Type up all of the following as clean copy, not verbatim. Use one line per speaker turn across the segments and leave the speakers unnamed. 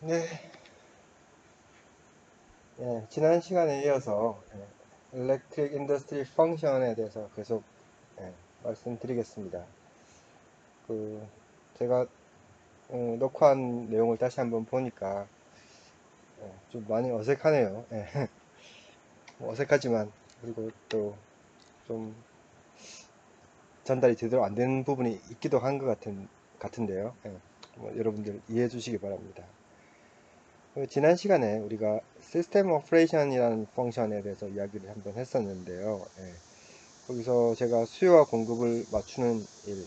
네, 지난 시간에 이어서 Electric Industry Function에 대해서 계속 말씀드리겠습니다. 그 제가 녹화한 내용을 다시 한번 보니까 좀 많이 어색하네요. 뭐 어색하지만 그리고 또 좀 전달이 제대로 안 되는 부분이 있기도 한 것 같은데요. 뭐 여러분들 이해해 주시기 바랍니다. 지난 시간에 우리가 시스템 오퍼레이션이라는 펑션에 대해서 이야기를 한번 했었는데요. 거기서 제가 수요와 공급을 맞추는 일,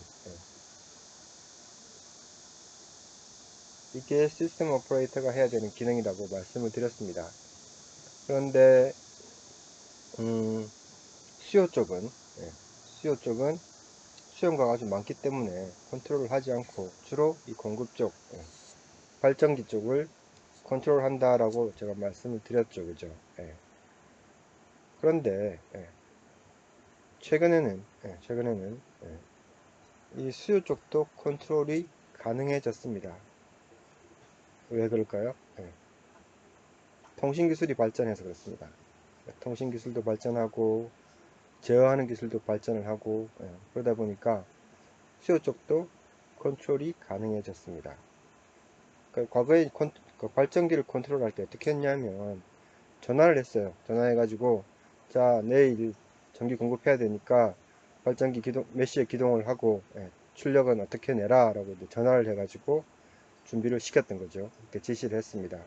이게 시스템 오퍼레이터가 해야 되는 기능이라고 말씀을 드렸습니다. 그런데 수요 쪽은 수요 쪽은 수요가 아주 많기 때문에 컨트롤을 하지 않고 주로 이 공급 쪽, 발전기 쪽을 컨트롤 한다라고 제가 말씀을 드렸죠. 그죠? 그런데 최근에는 이 수요 쪽도 컨트롤이 가능해졌습니다. 왜 그럴까요? 통신 기술이 발전해서 그렇습니다. 통신 기술도 발전하고 제어하는 기술도 발전을 하고 그러다 보니까 수요 쪽도 컨트롤이 가능해졌습니다. 과거에 그 발전기를 컨트롤할 때 어떻게 했냐면 전화를 했어요. 전화해가지고 자 내일 전기 공급해야 되니까 발전기 몇 시에 기동을 하고 출력은 어떻게 내라 라고 전화를 해가지고 준비를 시켰던 거죠. 이렇게 지시를 했습니다.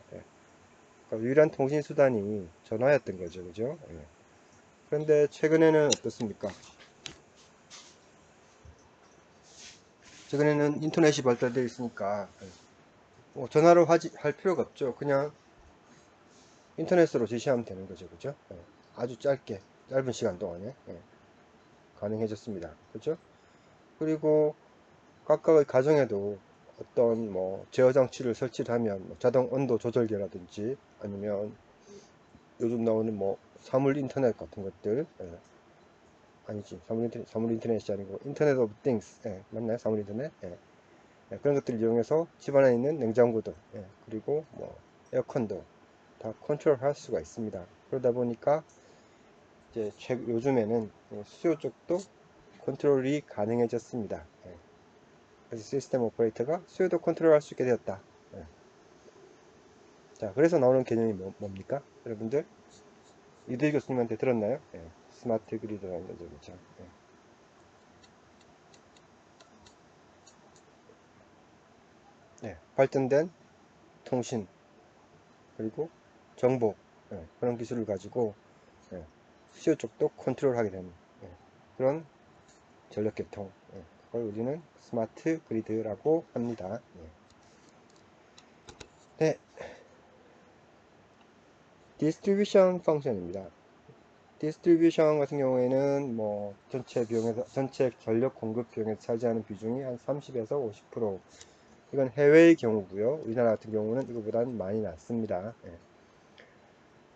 그러니까 유일한 통신 수단이 전화였던 거죠. 그죠? 그런데 최근에는 어떻습니까? 최근에는 인터넷이 발달되어 있으니까 뭐 전화로 할 필요가 없죠. 그냥 인터넷으로 지시하면 되는 거죠. 그죠? 아주 짧은 시간 동안에 가능해졌습니다. 그죠? 그리고 각각의 가정에도 어떤 뭐 제어 장치를 설치를 하면 뭐 자동 온도 조절기라든지 아니면 요즘 나오는 뭐 사물 인터넷 같은 것들, 아니지, 사물 인터넷이 아니고 인터넷 오브 띵스, 맞나요? 사물 인터넷. 그런 것들을 이용해서 집안에 있는 냉장고들, 그리고 뭐 에어컨도 다 컨트롤할 수가 있습니다. 그러다 보니까 이제 요즘에는 수요 쪽도 컨트롤이 가능해졌습니다. 그래서 시스템 오퍼레이터가 수요도 컨트롤할 수 있게 되었다. 자, 그래서 나오는 개념이 뭡니까? 여러분들 이들 교수님한테 들었나요? 스마트 그리드라는 거죠, 그렇죠? 발전된 통신 그리고 정보, 그런 기술을 가지고 수요 쪽도 컨트롤하게 되는 그런 전력계통, 그걸 우리는 스마트 그리드라고 합니다. 네, 디스트리뷰션 펑션입니다. 디스트리뷰션 같은 경우에는 뭐 전체 전력 공급 비용에서 차지하는 비중이 한 30에서 50%. 이건 해외의 경우고요. 우리나라 같은 경우는 이거보다는 많이 낮습니다.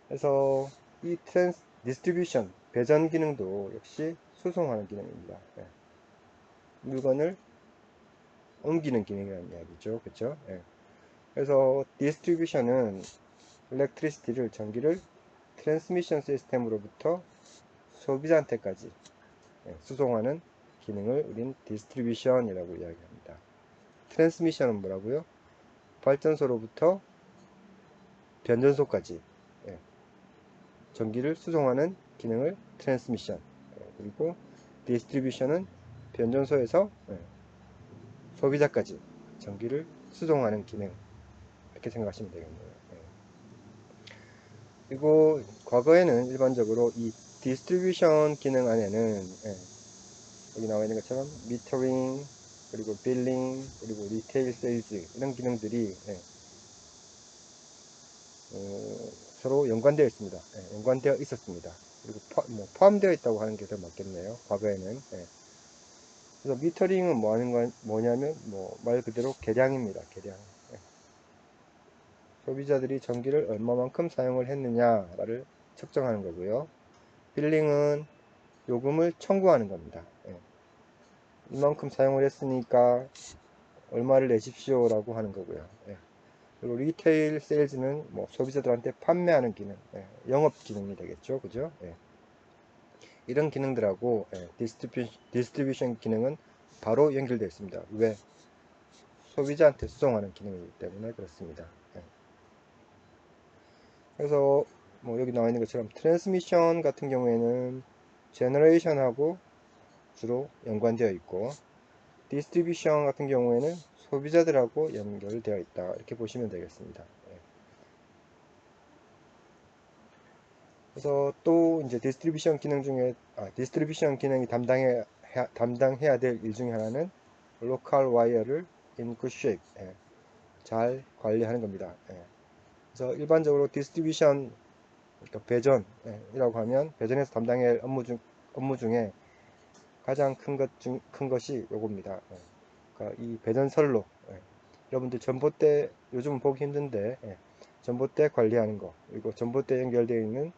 그래서 이 디스트리뷰션 배전 기능도 역시 수송하는 기능입니다. 물건을 옮기는 기능이라는 이야기죠. 그렇죠? 그래서 디스트리뷰션은 일렉트리시티를 전기를 트랜스미션 시스템으로부터 소비자한테까지 수송하는 기능을 우린 디스트리뷰션이라고 이야기합니다. 트랜스미션은 뭐라고요? 발전소로부터 변전소까지 전기를 수송하는 기능을 트랜스미션, 그리고 디스트리뷰션은 변전소에서 소비자까지 전기를 수송하는 기능, 이렇게 생각하시면 되겠네요. 그리고 과거에는 일반적으로 이 디스트리뷰션 기능 안에는 여기 나와 있는 것처럼 미터링, 그리고 빌링, 그리고 리테일 세일즈, 이런 기능들이 서로 연관되어 있습니다. 연관되어 있었습니다. 그리고 포함되어 있다고 하는 게 더 맞겠네요. 과거에는. 그래서 미터링은 뭐냐면 말 그대로 계량입니다. 계량. 소비자들이 전기를 얼마만큼 사용을 했느냐를 측정하는 거고요. 빌링은 요금을 청구하는 겁니다. 이만큼 사용을 했으니까 얼마를 내십시오 라고 하는 거고요. 그리고 리테일 세일즈는 뭐 소비자들한테 판매하는 기능, 영업 기능이 되겠죠. 그죠? 이런 기능들하고 디스트리뷰션 기능은 바로 연결되어 있습니다. 왜? 소비자한테 수송하는 기능이기 때문에 그렇습니다. 그래서 뭐 여기 나와 있는 것처럼 트랜스미션 같은 경우에는 제너레이션하고 주로 연관되어 있고, 디스트리뷰션 같은 경우에는 소비자들하고 연결되어 있다, 이렇게 보시면 되겠습니다. 그래서 또 이제 디스트리뷰션 기능 중에 디스트리뷰션 기능이 담당해야 될 일 중에 하나는 로컬 와이어를 in good shape, 잘 관리하는 겁니다. 그래서 일반적으로 디스트리뷰션, 그러니까 배전이라고 하면 배전에서 담당해야 할 업무 중에 가장 큰 것이 요겁니다. 그러니까 이 배전선로, 여러분들 전봇대 요즘은 보기 힘든데, 전봇대 관리하는 거, 그리고 전봇대 연결되어 있는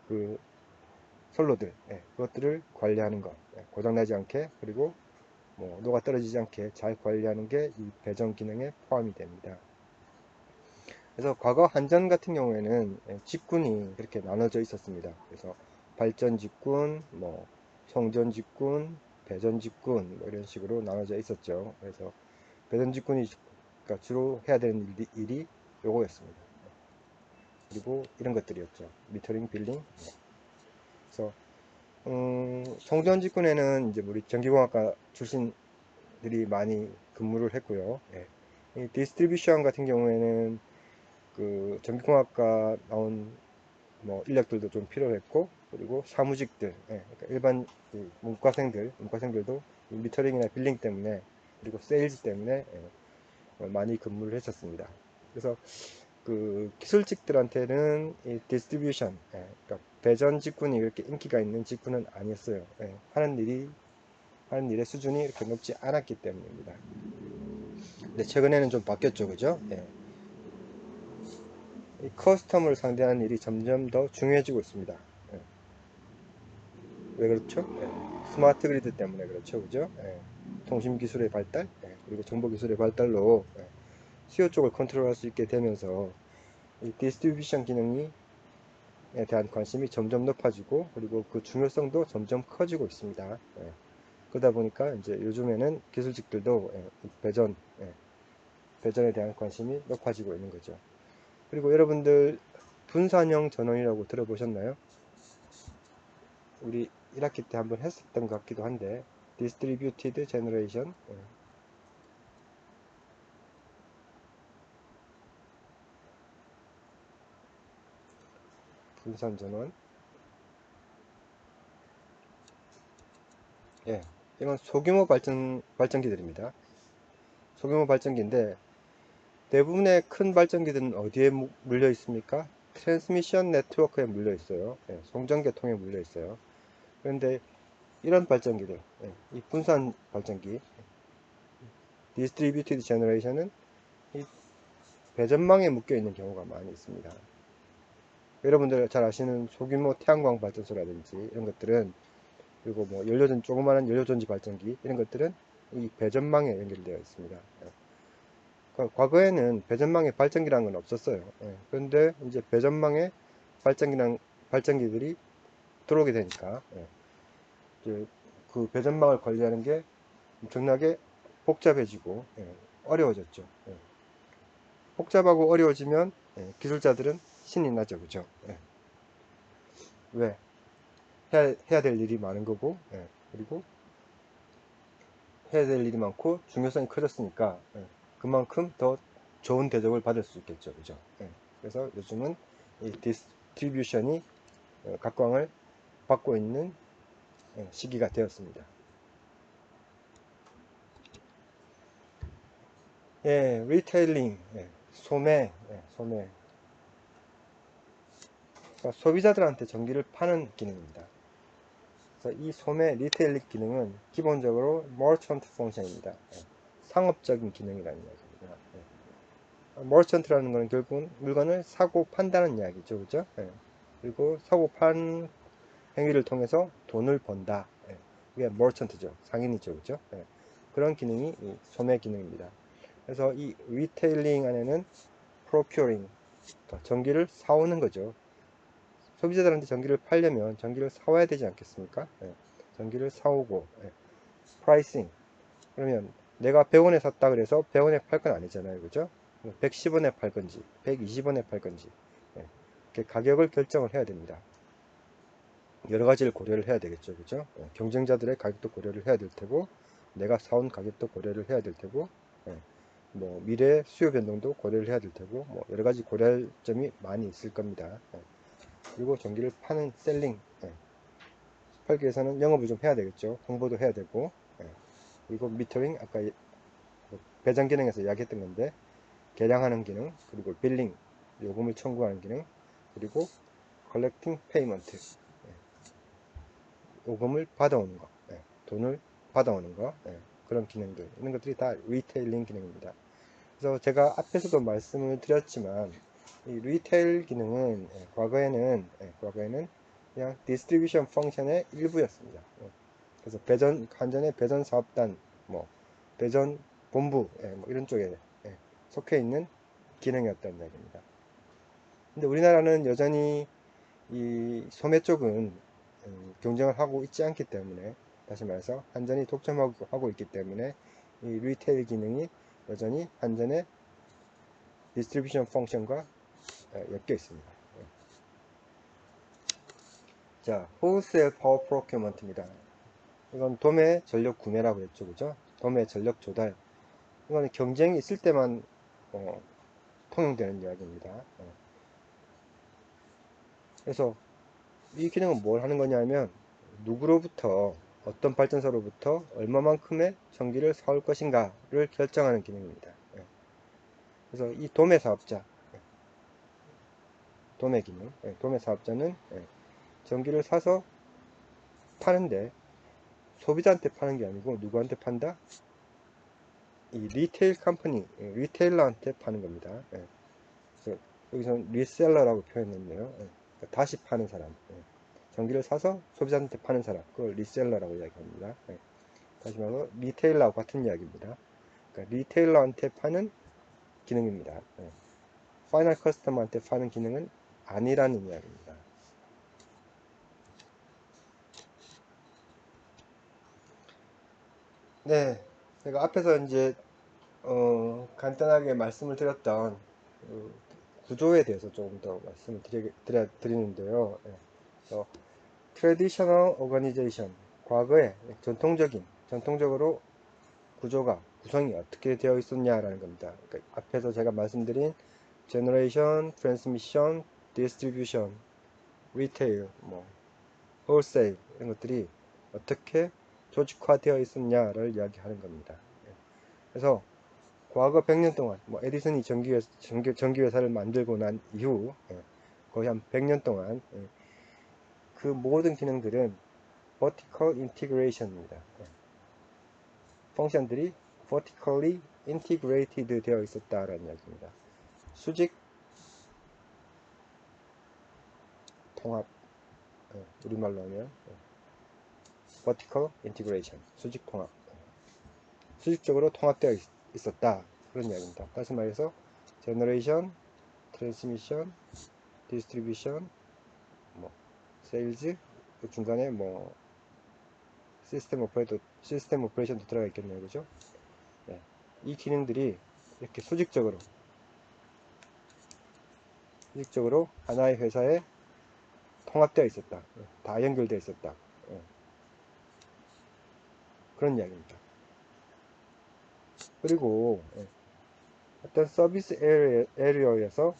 그 선로들, 그것들을 관리하는 것, 고장나지 않게, 그리고 뭐 녹아 떨어지지 않게 잘 관리하는 게 이 배전 기능에 포함이 됩니다. 그래서 과거 한전 같은 경우에는 직군이 그렇게 나눠져 있었습니다. 그래서 발전 직군, 뭐 송전 직군, 배전 직군, 뭐 이런 식으로 나눠져 있었죠. 그래서 배전 직군이 그러니까 주로 해야 되는 일이 요거였습니다. 그리고 이런 것들이었죠. 미터링, 빌링. 그래서 송전 직군에는 이제 우리 전기공학과 출신들이 많이 근무를 했고요. 이 디스트리뷰션 같은 경우에는 그 전기공학과 나온 뭐 인력들도 좀 필요했고, 그리고 사무직들, 그러니까 일반 문과생들도 이 미터링이나 빌링 때문에, 그리고 세일즈 때문에 많이 근무를 했었습니다. 그래서 그 기술직들한테는 이 디스트리뷰션, 그러니까 배전 직군이 이렇게 인기가 있는 직군은 아니었어요. 하는 일의 수준이 이렇게 높지 않았기 때문입니다. 근데 최근에는 좀 바뀌었죠, 그죠? 이 커스텀을 상대하는 일이 점점 더 중요해지고 있습니다. 왜 그렇죠? 스마트 그리드 때문에 그렇죠, 그죠? 통신 기술의 발달, 그리고 정보 기술의 발달로 수요 쪽을 컨트롤할 수 있게 되면서 이 디스트리뷰션 기능에 대한 관심이 점점 높아지고, 그리고 그 중요성도 점점 커지고 있습니다. 그러다 보니까 이제 요즘에는 기술직들도 배전에 대한 관심이 높아지고 있는 거죠. 그리고 여러분들 분산형 전원이라고 들어보셨나요? 우리 1학기 때 한번 했었던 것 같기도 한데, Distributed Generation, 분산 전원. 이건 소규모 발전기들입니다. 소규모 발전기인데 대부분의 큰 발전기들은 어디에 물려 있습니까? 트랜스미션 네트워크에 물려 있어요. 송전계통에 물려 있어요. 그런데 이런 발전기들, 이 분산 발전기, 디스트리뷰티드 제너레이션은 이 배전망에 묶여 있는 경우가 많이 있습니다. 여러분들 잘 아시는 소규모 태양광 발전소라든지 이런 것들은, 그리고 뭐 조그마한 연료전지 발전기 이런 것들은 이 배전망에 연결되어 있습니다. 과거에는 배전망에 발전기라는 건 없었어요. 그런데 이제 배전망에 발전기들이 들어오게 되니까 이제 그 배전망을 관리하는 게 엄청나게 복잡해지고 어려워졌죠. 복잡하고 어려워지면 기술자들은 신이 나죠, 그죠? 왜? 해야 될 일이 많은 거고, 그리고 해야 될 일이 많고 중요성이 커졌으니까 그만큼 더 좋은 대접을 받을 수 있겠죠, 그죠? 그래서 요즘은 이 디스트리뷰션이 각광을 받고 있는 시기가 되었습니다. 리테일링, 소매. 그러니까 소비자들한테 전기를 파는 기능입니다. 그래서 이 소매 리테일링 기능은 기본적으로 머천트 펑션입니다. 상업적인 기능이라는 이야기입니다. 머천트라는 것은 결국은 물건을 사고 판다는 이야기죠, 그죠? 그리고 사고 판 행위를 통해서 돈을 번다. 이게 머천트죠, 상인이죠, 그죠? 그런 기능이 이 소매 기능입니다. 그래서 이 리테일링 안에는 procuring, 그러니까 전기를 사오는 거죠. 소비자들한테 전기를 팔려면 전기를 사와야 되지 않겠습니까? 예, 전기를 사오고, 예. pricing, 그러면 내가 100원에 샀다 그래서 100원에 팔 건 아니잖아요, 그죠? 110원에 팔 건지 120원에 팔 건지, 예. 이렇게 가격을 결정을 해야 됩니다. 여러 가지를 고려를 해야 되겠죠, 그죠? 예. 경쟁자들의 가격도 고려를 해야 될 테고, 내가 사온 가격도 고려를 해야 될 테고, 예. 뭐 미래 수요 변동도 고려를 해야 될 테고, 뭐 여러 가지 고려할 점이 많이 있을 겁니다. 예. 그리고 전기를 파는 셀링, 예. 팔기 위해서는 영업을 좀 해야 되겠죠. 홍보도 해야 되고, 예. 그리고 미터링, 아까 배당 기능에서 이야기했던 건데, 계량하는 기능, 그리고 빌링, 요금을 청구하는 기능, 그리고 collecting payment, 예. 요금을 받아오는 거, 예. 돈을 받아오는 거, 예. 그런 기능들, 이런 것들이 다 리테일링 기능입니다. 그래서 제가 앞에서도 말씀을 드렸지만, 이 리테일 기능은 과거에는 그냥 디스트리뷰션 펑션의 일부였습니다. 그래서 한전의 배전 사업단, 뭐 배전 본부, 뭐 이런 쪽에 속해 있는 기능이었다는 이야기입니다. 근데 우리나라는 여전히 이 소매 쪽은 경쟁을 하고 있지 않기 때문에, 다시 말해서 한전이 독점하고 있기 때문에 이 리테일 기능이 여전히 한전의 디스트리뷰션 펑션과 엮여 있습니다. 자, wholesale power procurement입니다. 이건 도매 전력 구매라고 했죠, 그죠? 도매 전력 조달. 이거는 경쟁이 있을 때만 통용되는 이야기입니다. 그래서 이 기능은 뭘 하는 거냐면, 누구로부터, 어떤 발전소로부터 얼마만큼의 전기를 사올 것인가를 결정하는 기능입니다. 그래서 이 도매 사업자, 도매 기능, 도매 사업자는 전기를 사서 파는데, 소비자한테 파는 게 아니고 누구한테 판다? 이 리테일 컴퍼니, 리테일러한테 파는 겁니다. 그래서 여기서는 리셀러라고 표현했네요. 그러니까 다시 파는 사람, 전기를 사서 소비자한테 파는 사람, 그걸 리셀러라고 이야기합니다. 다시 말해서 리테일러와 같은 이야기입니다. 그러니까 리테일러한테 파는 기능입니다. 파이널 커스터머한테 파는 기능은 아니라는 이야기입니다. 네, 제가 앞에서 이제 간단하게 말씀을 드렸던 그 구조에 대해서 조금 더 말씀을 드리는데요. traditional organization, 과거에 전통적으로 구성이 어떻게 되어 있었냐라는 겁니다. 그러니까 앞에서 제가 말씀드린 generation, transmission, distribution, retail, 뭐 wholesale 이런 것들이 어떻게 조직화되어 있었냐를 이야기하는 겁니다. 그래서 과거 100년 동안, 뭐 에디슨이 전기회사를 만들고 난 이후 거의 한 100년 동안 그 모든 기능들은 vertical integration입니다. 펑션들이 vertically integrated 되어 있었다라는 이야기입니다. 수직 통합, 우리말로 하면 vertical integration, 수직 통합, 수직적으로 통합되어 있었다, 그런 이야기입니다. 다시 말해서 generation, transmission, distribution, 뭐 sales, 그 중간에 뭐 시스템 오퍼레이션도 들어가 있겠네요, 그죠? 이 기능들이 이렇게 수직적으로 하나의 회사에 통합되어 있었다, 다 연결되어 있었다, 그런 이야기입니다. 그리고 어떤 서비스 에리어에서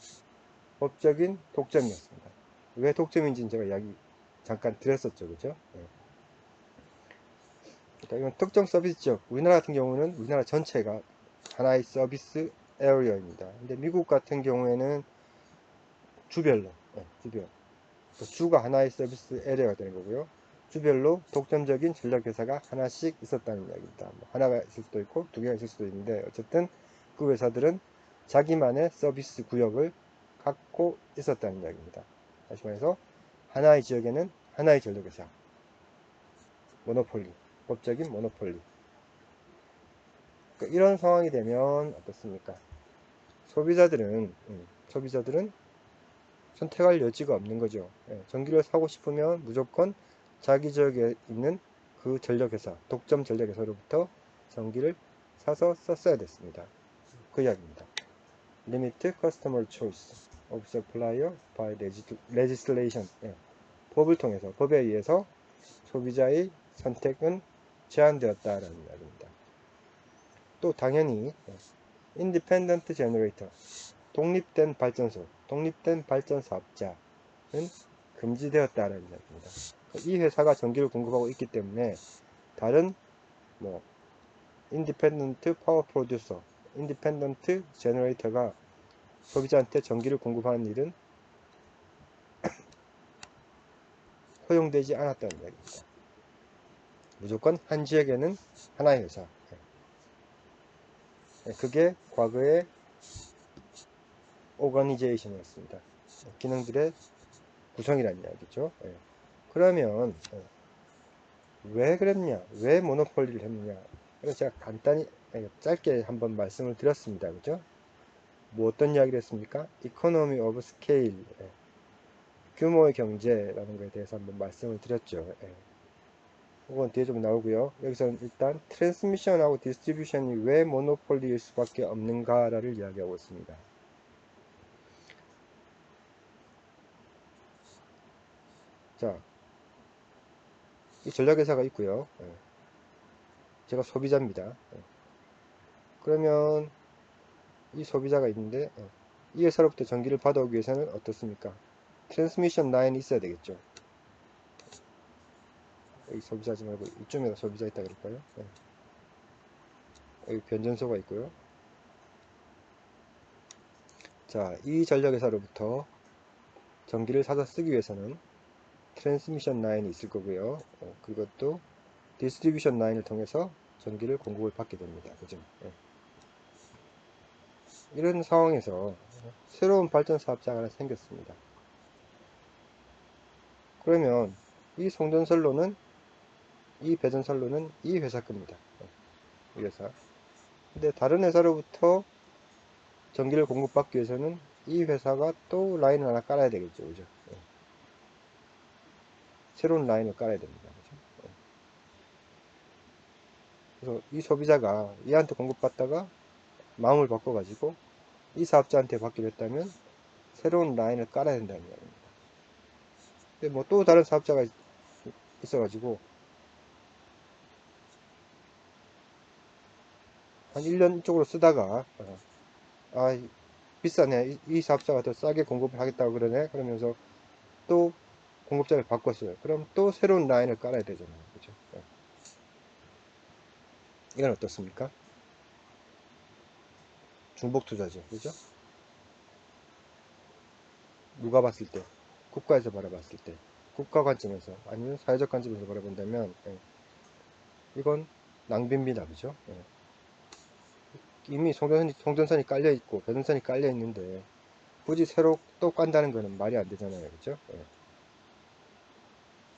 법적인 독점이었습니다. 왜 독점인지는 제가 이야기 잠깐 드렸었죠, 그죠? 그러니까 이건 특정 서비스 지역, 우리나라 같은 경우는 우리나라 전체가 하나의 서비스 에리어입니다. 근데 미국 같은 경우에는 주별로, 주가 하나의 서비스 에리어가 되는 거고요. 주별로 독점적인 전력회사가 하나씩 있었다는 이야기입니다. 뭐 하나가 있을 수도 있고 두 개가 있을 수도 있는데, 어쨌든 그 회사들은 자기만의 서비스 구역을 갖고 있었다는 이야기입니다. 다시 말해서 하나의 지역에는 하나의 전력회사, 모노폴리, 법적인 모노폴리. 그러니까 이런 상황이 되면 어떻습니까? 소비자들은 선택할 여지가 없는 거죠. 예, 전기를 사고 싶으면 무조건 자기 지역에 있는 그 전력회사, 독점 전력회사로부터 전기를 사서 썼어야 됐습니다. 그 이야기입니다. Limit customer choice of supplier by legislation. 예, 법을 통해서, 법에 의해서 소비자의 선택은 제한되었다라는 이야기입니다. 또 당연히 independent generator, 독립된 발전소, 독립된 발전 사업자는 금지되었다는 이야기입니다. 이 회사가 전기를 공급하고 있기 때문에 다른 뭐 independent power producer, independent generator가 소비자한테 전기를 공급하는 일은 허용되지 않았다는 이야기입니다. 무조건 한 지역에는 하나의 회사. 그게 과거의 오거니제이션이었습니다. 기능들의 구성이라는 이야기죠. 그러면 왜 그랬냐? 왜 모노폴리를 했느냐? 그래서 제가 간단히 짧게 한번 말씀을 드렸습니다. 그죠? 뭐 어떤 이야기를 했습니까? Economy of Scale, 규모의 경제라는 것에 대해서 한번 말씀을 드렸죠. 그건 뒤에 좀 나오고요. 여기서는 일단 트랜스미션하고 디스트리뷰션이 왜 모노폴리일 수밖에 없는가를 이야기하고 있습니다. 자, 이 전략회사가 있고요. 제가 소비자입니다. 그러면 이 소비자가 있는데 이 회사로부터 전기를 받아오기 위해서는 어떻습니까? 트랜스미션 라인이 있어야 되겠죠. 여기 소비자지 말고 이쪽에다 소비자 있다 그럴까요? 여기 변전소가 있고요. 자, 이 전력회사로부터 전기를 사서 쓰기 위해서는 트랜스미션 라인이 있을 거고요. 그것도 디스트리뷰션 라인을 통해서 전기를 공급을 받게 됩니다. 그죠? 이런 상황에서 새로운 발전 사업자가 하나 생겼습니다. 그러면 이 송전선로는, 이 배전선로는 이 회사 겁니다. 이 회사. 근데 다른 회사로부터 전기를 공급받기 위해서는 이 회사가 또 라인을 하나 깔아야 되겠죠. 그죠? 새로운 라인을 깔아야 됩니다. 그죠? 그래서 이 소비자가 얘한테 공급받다가 마음을 바꿔가지고 이 사업자한테 받기로 했다면 새로운 라인을 깔아야 된다는 이야기입니다. 근데 뭐 또 다른 사업자가 있어가지고 한 1년 이쪽으로 쓰다가 아 비싸네, 이 사업자가 더 싸게 공급을 하겠다고 그러네, 그러면서 또 공급자를 바꿨어요. 그럼 또 새로운 라인을 깔아야 되잖아요. 그죠? 이건 어떻습니까? 중복 투자죠. 그죠? 누가 봤을 때, 국가에서 바라봤을 때, 국가 관점에서 아니면 사회적 관점에서 바라본다면 이건 낭비입니다. 그죠? 이미 송전선이 깔려 있고 배전선이 깔려 있는데 굳이 새로 또 깐다는 거는 말이 안 되잖아요. 그죠?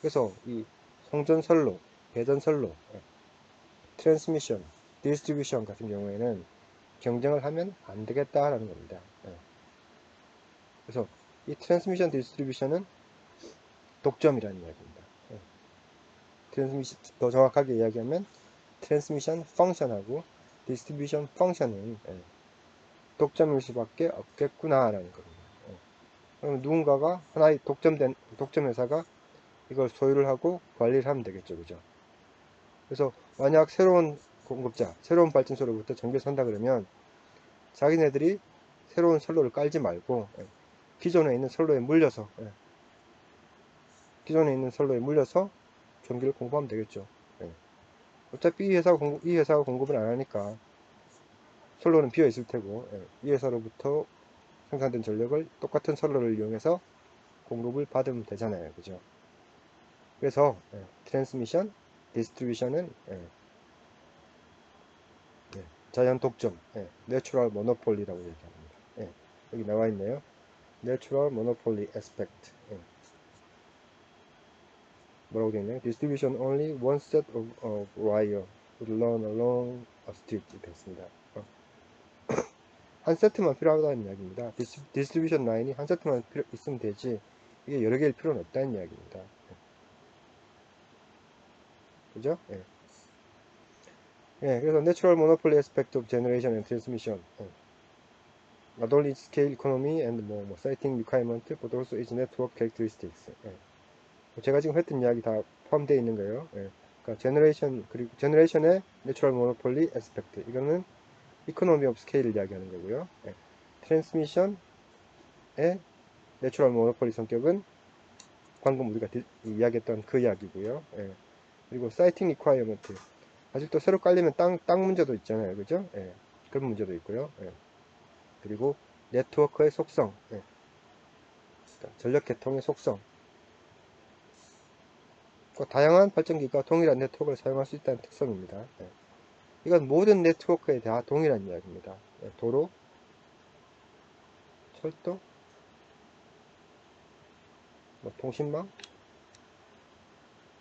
그래서 이 송전선로, 배전선로, 트랜스미션, 디스트리뷰션 같은 경우에는 경쟁을 하면 안 되겠다라는 겁니다. 그래서 이 트랜스미션 디스트리뷰션은 독점이라는 이야기입니다. 트랜스미션, 더 정확하게 이야기하면 트랜스미션 펑션하고 디스트리뷰션 펑션은 독점일 수밖에 없겠구나라는 겁니다. 그럼 누군가가 하나의 독점 회사가 이걸 소유를 하고 관리를 하면 되겠죠. 그죠? 그래서 만약 새로운 공급자, 새로운 발전소로부터 전기를 산다 그러면 자기네들이 새로운 선로를 깔지 말고 기존에 있는 선로에 물려서 전기를 공급하면 되겠죠. 어차피 이 회사가 공급을 안 하니까 선로는 비어 있을 테고 이 회사로부터 생산된 전력을 똑같은 선로를 이용해서 공급을 받으면 되잖아요. 그죠? 그래서 트랜스미션, 디스트리뷰션은 자연 독점, 내추럴 모노폴리라고 얘기합니다. 여기 나와 있네요. 내추럴 모노폴리 에스펙트. 뭐라고 되어 있나요? Distribution only one set of wire would run along a street. 이렇게 했습니다. 한 세트만 필요하다는 이야기입니다. 디스트리뷰션 라인이 한 세트만 있으면 되지 이게 여러 개일 필요는 없다는 이야기입니다. 그죠? 예. 예, 그래서 Natural Monopoly Aspect of Generation and Transmission. Not only scale economy and more citing requirement, but also its network characteristics. 예. 제가 지금 했던 이야기 다 포함되어 있는 거예요. 예. 그러니까 제너레이션 그리고 제너레이션의 Natural Monopoly Aspect. 이거는 economy of scale을 이야기하는 거고요. 예. 트랜스미션의 Natural Monopoly 성격은 방금 우리가 이야기했던 그 이야기고요. 예. 그리고 citing requirement. 아직도 새로 깔리면 땅 문제도 있잖아요. 그죠? 예. 그런 문제도 있고요. 예. 그리고 네트워크의 속성. 예. 전력 계통의 속성. 다양한 발전기가 동일한 네트워크를 사용할 수 있다는 특성입니다. 예. 이건 모든 네트워크에 다 동일한 이야기입니다. 예. 도로, 철도, 통신망,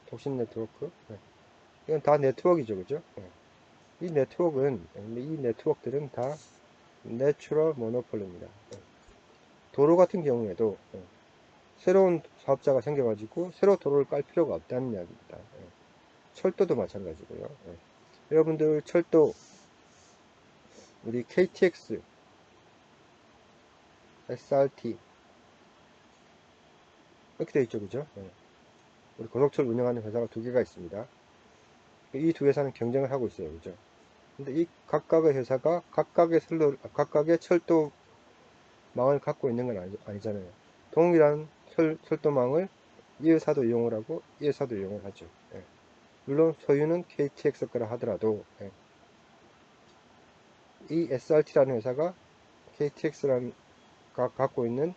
통신 네트워크. 예. 이건 다 네트워크이죠. 그죠? 예. 이 네트워크들은 다 내추럴 모노폴리입니다. 예. 도로 같은 경우에도 새로운 사업자가 생겨가지고 새로 도로를 깔 필요가 없다는 이야기입니다. 예. 철도도 마찬가지고요. 예. 여러분들 철도 우리 KTX, SRT 이렇게 되어 있죠. 그죠? 예. 우리 고속철 운영하는 회사가 두 개가 있습니다. 이 두 회사는 경쟁을 하고 있어요. 그죠? 근데 이 각각의 회사가 각각의 철도망을 갖고 있는 건 아니잖아요. 동일한 철도망을 이 회사도 이용을 하고 이 회사도 이용을 하죠. 예. 물론 소유는 KTX 거라 하더라도 이 SRT라는 회사가 KTX가 갖고 있는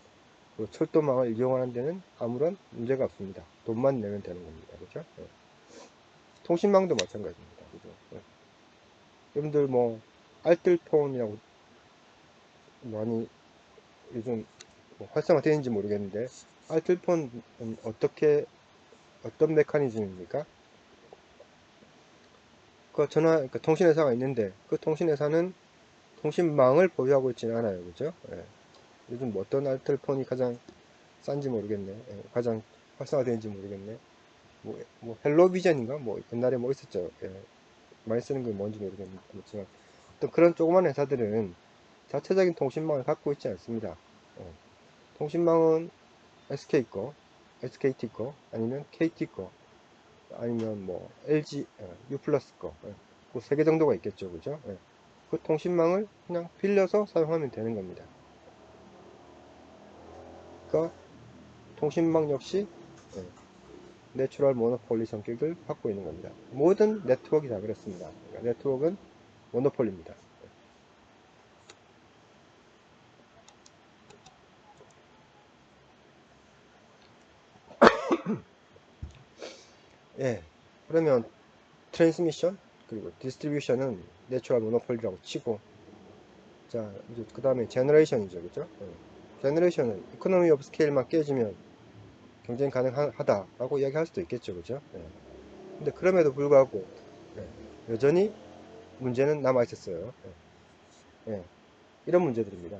그 철도망을 이용하는 데는 아무런 문제가 없습니다. 돈만 내면 되는 겁니다. 그죠? 예. 통신망도 마찬가지입니다. 그죠? 예. 여러분들 알뜰폰이라고 많이 요즘 활성화되어 있는지 모르겠는데, 알뜰폰은 어떤 메커니즘입니까? 그러니까 통신회사가 있는데, 그 통신회사는 통신망을 보유하고 있지는 않아요. 그죠? 예. 요즘 어떤 알뜰폰이 가장 싼지 모르겠네. 예. 가장 활성화되는지 모르겠네. 헬로비전인가? 옛날에 있었죠. 예. 많이 쓰는 게 뭔지 모르겠지만, 어떤 그런 조그만 회사들은 자체적인 통신망을 갖고 있지 않습니다. 통신망은 SK 거, SKT 거, 아니면 KT 거, 아니면 LG, U 플러스 거, 그 세 개 정도가 있겠죠. 그죠? 그 통신망을 그냥 빌려서 사용하면 되는 겁니다. 그러니까 통신망 역시 내추럴 모노폴리 성격을 갖고 있는 겁니다. 모든 네트워크가 다 그렇습니다. 그러니까 네트워크는 모노폴리입니다. 예. 그러면 트랜스미션 그리고 디스트리뷰션은 내추럴 모노폴리라고 치고, 자 이제 그 다음에 제너레이션이죠. 그죠? 제너레이션은 이코노미 오브 스케일만 깨지면 경쟁 가능하다라고 이야기할 수도 있겠죠. 그죠? 근데 그럼에도 불구하고 여전히 문제는 남아 있었어요. 이런 문제들입니다.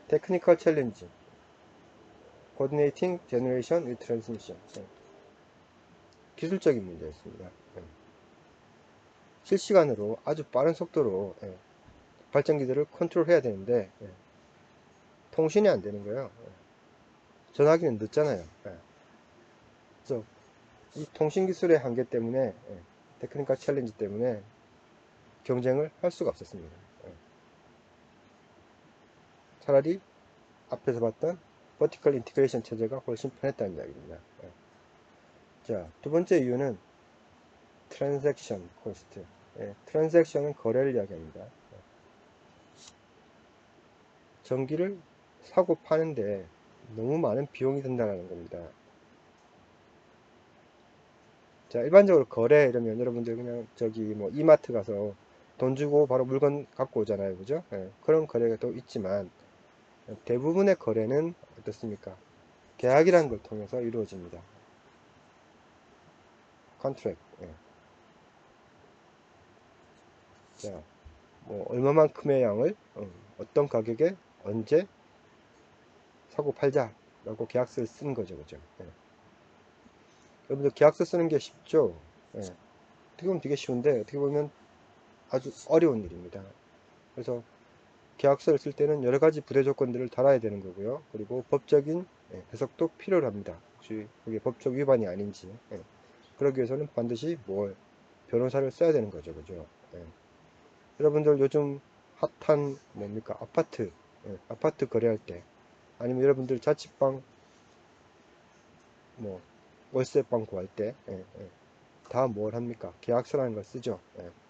테크니컬 챌린지, 코디네이팅 제너레이션 with 트랜스미션. 기술적인 문제였습니다. 실시간으로 아주 빠른 속도로 발전기들을 컨트롤해야 되는데 통신이 안 되는 거예요. 전화기는 늦잖아요. 그래서 이 통신 기술의 한계 때문에, 테크니컬 챌린지 때문에 경쟁을 할 수가 없었습니다. 차라리 앞에서 봤던 버티컬 인티그레이션 체제가 훨씬 편했다는 이야기입니다. 자, 두 번째 이유는 트랜잭션 코스트. 트랜잭션은 거래를 이야기합니다. 전기를 사고 파는데 너무 많은 비용이 든다는 겁니다. 자, 일반적으로 거래 이러면 여러분들 그냥 이마트 가서 돈 주고 바로 물건 갖고 오잖아요. 그죠? 그런 거래가 또 있지만 대부분의 거래는 어떻습니까? 계약이라는 걸 통해서 이루어집니다. 컨트랙. 자, 뭐 얼마만큼의 양을 어떤 가격에 언제 사고 팔자 라고 계약서를 쓰는 거죠. 그죠? 예. 여러분들 계약서 쓰는 게 쉽죠? 예. 어떻게 보면 되게 쉬운데 어떻게 보면 아주 어려운 일입니다. 그래서 계약서를 쓸 때는 여러 가지 부대 조건들을 달아야 되는 거고요. 그리고 법적인 해석도 필요로 합니다. 혹시 그게 법적 위반이 아닌지. 그러기 위해서는 반드시 변호사를 써야 되는 거죠. 그죠? 여러분들 요즘 핫한 뭡니까? 아파트 거래할 때 아니면 여러분들 자취방 뭐 월세방 구할 때 다 뭘 합니까? 계약서라는 걸 쓰죠.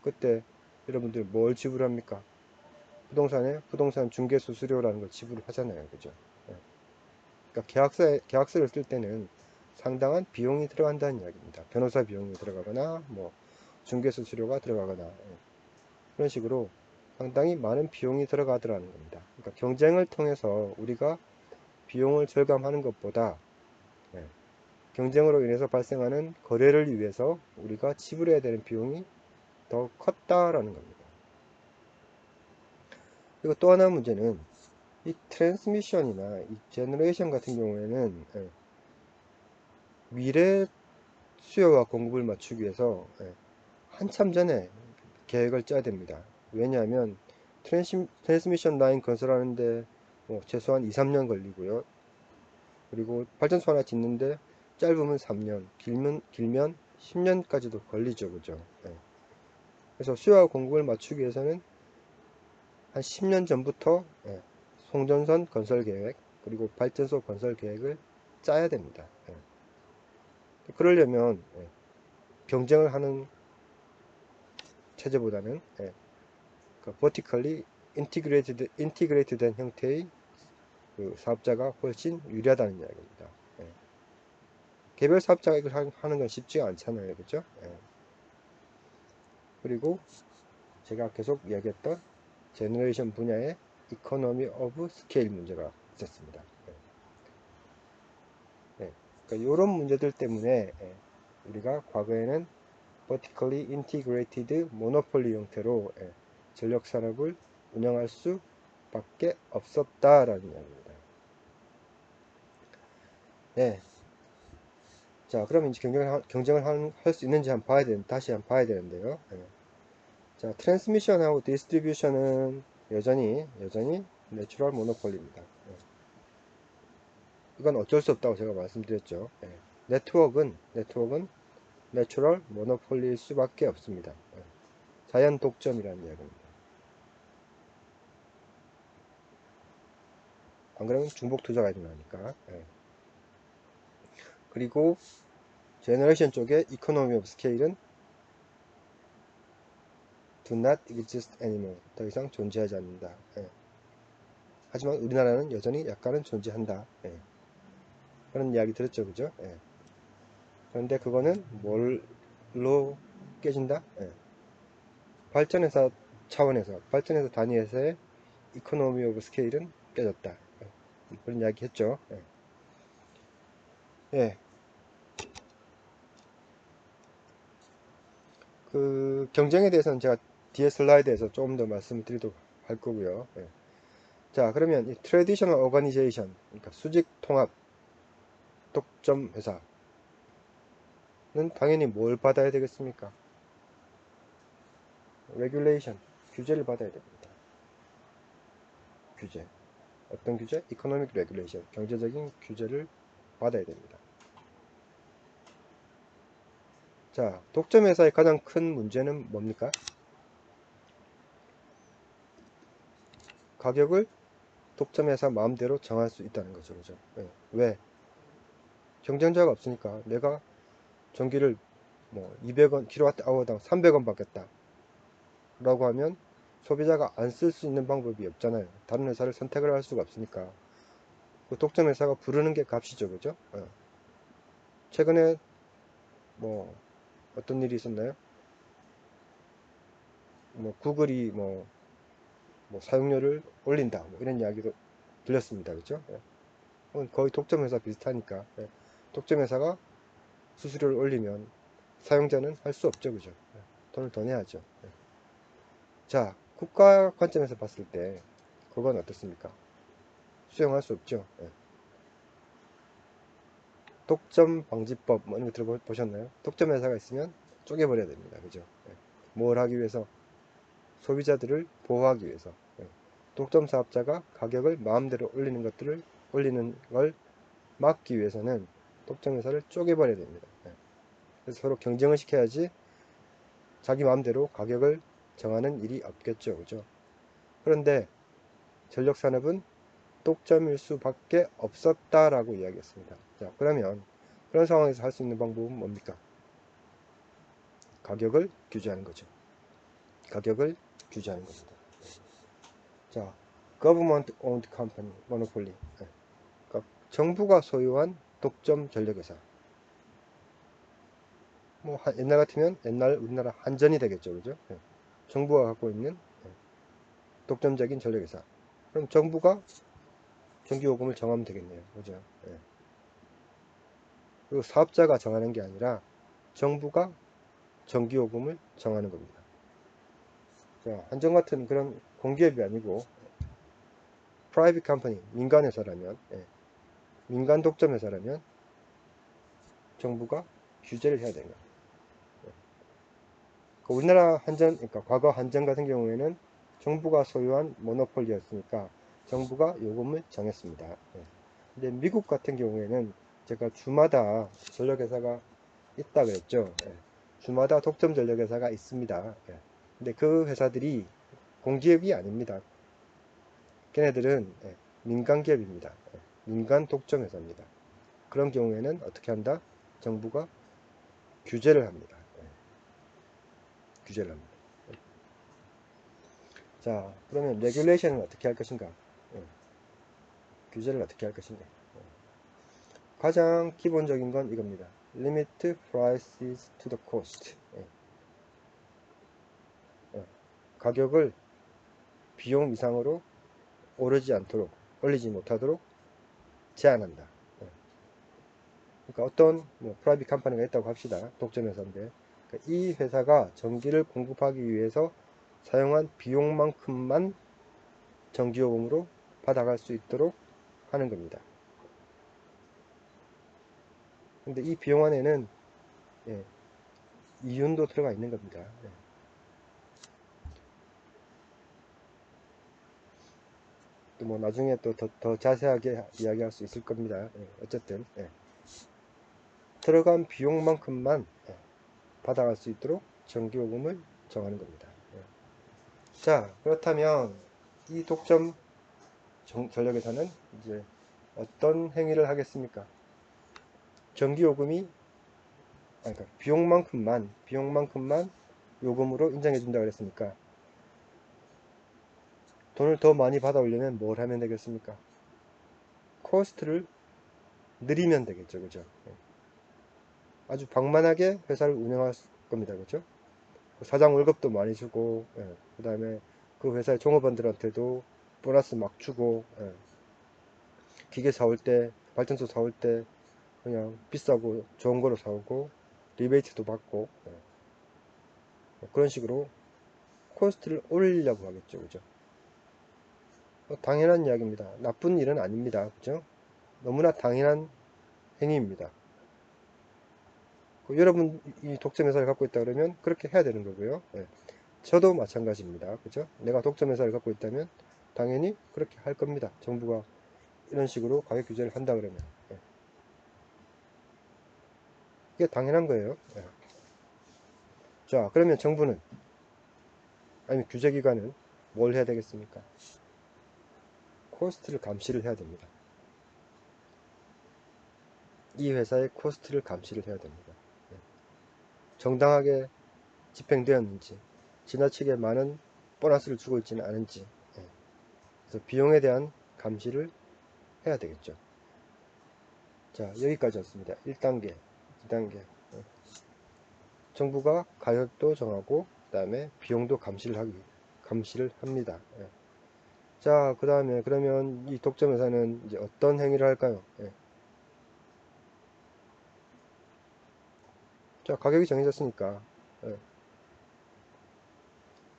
그때 여러분들 뭘 지불합니까? 부동산에 부동산 중개 수수료라는 걸 지불을 하잖아요. 그죠? 그러니까 계약서를 쓸 때는 상당한 비용이 들어간다는 이야기입니다. 변호사 비용이 들어가거나 뭐 중개 수수료가 들어가거나 그런 식으로 상당히 많은 비용이 들어가더라는 겁니다. 그러니까 경쟁을 통해서 우리가 비용을 절감하는 것보다 경쟁으로 인해서 발생하는 거래를 위해서 우리가 지불해야 되는 비용이 더 컸다라는 겁니다. 그리고 또 하나 문제는 이 트랜스미션이나 이 제너레이션 같은 경우에는 미래 수요와 공급을 맞추기 위해서 한참 전에 계획을 짜야 됩니다. 왜냐하면 트랜스미션 라인 건설하는데 뭐 최소한 2, 3년 걸리고요. 그리고 발전소 하나 짓는데 짧으면 3년, 길면 10년까지도 걸리죠. 그죠? 그래서 수요와 공급을 맞추기 위해서는 한 10년 전부터 송전선 건설 계획, 그리고 발전소 건설 계획을 짜야 됩니다. 그러려면 경쟁을 하는 체제보다는 그 vertically integrated 된 형태의 그 사업자가 훨씬 유리하다는 이야기입니다. 개별 사업자가 이걸 하는 건 쉽지가 않잖아요. 그죠? 그리고 제가 계속 이야기했던 제너레이션 분야의 이코노미 오브 스케일 문제가 있었습니다. 그러니까 이런 문제들 때문에 우리가 과거에는 vertically integrated monopoly 형태로 전력 산업을 운영할 수밖에 없었다라는 이야기입니다. 네. 자, 그러면 이제 경쟁을 할 수 있는지 다시 한번 봐야 되는데요. 자, 트랜스미션하고 디스트리뷰션은 여전히 내추럴 모노폴리입니다. 이건 어쩔 수 없다고 제가 말씀드렸죠. 네트워크는 내추럴 모노폴리일 수밖에 없습니다. 자연 독점이라는 이야기입니다. 안 그러면 중복 투자가 일어나니까. 그리고 제너레이션 쪽에 이코노미 오브 스케일은 do not exist anymore. 더 이상 존재하지 않는다. 하지만 우리나라는 여전히 약간은 존재한다. 그런 이야기 들었죠. 그죠? 그런데 그거는 뭘로 깨진다? 발전회사 차원에서, 발전회사 단위에서의 이코노미 오브 스케일은 깨졌다. 그런 이야기 했죠. 그 경쟁에 대해서는 제가 뒤에 슬라이드에서 조금 더 말씀을 드리도록 할 거고요. 자, 그러면 이 트래디셔널 오거니제이션, 그러니까 수직 통합 독점 회사는 당연히 뭘 받아야 되겠습니까? 레귤레이션, 규제를 받아야 됩니다. 규제. 어떤 규제? 이코노믹 레귤레이션, 경제적인 규제를 받아야 됩니다. 자, 독점 회사의 가장 큰 문제는 뭡니까? 가격을 독점 회사 마음대로 정할 수 있다는 거죠. 그죠? 왜? 경쟁자가 없으니까 내가 전기를 뭐 200원, 킬로와트아워당 300원 받겠다 라고 하면 소비자가 안 쓸 수 있는 방법이 없잖아요. 다른 회사를 선택을 할 수가 없으니까 그 독점 회사가 부르는 게 값이죠. 그죠? 최근에 뭐 어떤 일이 있었나요? 뭐 구글이 뭐 사용료를 올린다 뭐 이런 이야기도 들렸습니다. 그죠? 거의 독점 회사 비슷하니까 독점 회사가 수수료를 올리면 사용자는 할 수 없죠. 그죠? 돈을 더 내야죠. 자, 국가 관점에서 봤을 때 그건 어떻습니까? 수용할 수 없죠. 예. 독점 방지법 뭐 이런 거 들어보셨나요? 독점 회사가 있으면 쪼개버려야 됩니다. 그죠? 예. 뭘 하기 위해서? 소비자들을 보호하기 위해서. 예. 독점 사업자가 가격을 마음대로 올리는 걸 막기 위해서는 독점 회사를 쪼개버려야 됩니다. 예. 그래서 서로 경쟁을 시켜야지 자기 마음대로 가격을 정하는 일이 없겠죠. 그죠? 그런데 전력산업은 독점일 수밖에 없었다라고 이야기했습니다. 자, 그러면 그런 상황에서 할 수 있는 방법은 뭡니까? 가격을 규제하는 거죠. 가격을 규제하는 겁니다. 자, government owned company, monopoly. 네. 그러니까 정부가 소유한 독점 전력회사. 뭐 옛날 같으면 옛날 우리나라 한전이 되겠죠, 그죠? 네. 정부가 갖고 있는 독점적인 전력회사. 그럼 정부가 전기요금을 정하면 되겠네요, 그죠? 네. 그리고 사업자가 정하는 게 아니라 정부가 전기요금을 정하는 겁니다. 자, 한전 같은 그런 공기업이 아니고 프라이빗 컴퍼니, 민간 회사라면, 민간 독점 회사라면 정부가 규제를 해야 되는 거예요. 우리나라 한전, 그러니까 과거 한전 같은 경우에는 정부가 소유한 모노폴리였으니까 정부가 요금을 정했습니다. 근데 미국 같은 경우에는 제가 주마다 전력회사가 있다 그랬죠. 주마다 독점 전력회사가 있습니다. 근데 그 회사들이 공기업이 아닙니다. 걔네들은 민간기업입니다. 민간 독점 회사입니다. 그런 경우에는 어떻게 한다? 정부가 규제를 합니다. 규제를 합니다. 자, 그러면 레귤레이션은 어떻게 할 것인가? 규제를 어떻게 할 것인가? 가장 기본적인 건 이겁니다. Limit prices to the cost. 가격을 비용 이상으로 오르지 않도록, 올리지 못하도록 제한한다. 그러니까 어떤 프라이빗 컴퍼니가 있다고 합시다. 독점 회사인데 그러니까 이 회사가 전기를 공급하기 위해서 사용한 비용만큼만 전기요금으로 받아갈 수 있도록 하는 겁니다. 근데 이 비용 안에는 이윤도 들어가 있는 겁니다. 또 뭐 나중에 또 더 자세하게 이야기할 수 있을 겁니다. 어쨌든 들어간 비용만큼만 받아갈 수 있도록 전기요금을 정하는 겁니다. 자, 그렇다면 이 독점 전력회사는 이제 어떤 행위를 하겠습니까? 전기요금이 그러니까 비용만큼만 요금으로 인정해 준다 그랬으니까 돈을 더 많이 받아오려면 뭘 하면 되겠습니까? 코스트를 늘리면 되겠죠, 그죠? 아주 방만하게 회사를 운영할 겁니다, 그죠? 사장 월급도 많이 주고, 그 다음에 그 회사의 종업원들한테도 보너스 막 주고, 기계 사올 때, 발전소 사올 때 그냥 비싸고 좋은 거로 사오고 리베이트도 받고, 그런 식으로 코스트를 올리려고 하겠죠, 그죠? 당연한 이야기입니다. 나쁜 일은 아닙니다, 그죠? 너무나 당연한 행위입니다. 여러분 이 독점 회사를 갖고 있다 그러면 그렇게 해야 되는 거고요. 저도 마찬가지입니다. 그죠? 내가 독점 회사를 갖고 있다면 당연히 그렇게 할 겁니다. 정부가 이런 식으로 가격 규제를 한다 그러면 그게 당연한 거예요. 자, 그러면 정부는 아니 규제기관은 뭘 해야 되겠습니까? 코스트를 감시를 해야 됩니다. 이 회사의 코스트를 감시를 해야 됩니다. 정당하게 집행되었는지, 지나치게 많은 보너스를 주고 있지는 않은지, 그래서 비용에 대한 감시를 해야 되겠죠. 자, 여기까지였습니다. 1단계, 2단계. 정부가 가격도 정하고, 그 다음에 비용도 감시를 합니다. 자, 그 다음에 그러면 이 독점 회사는 이제 어떤 행위를 할까요? 자, 가격이 정해졌으니까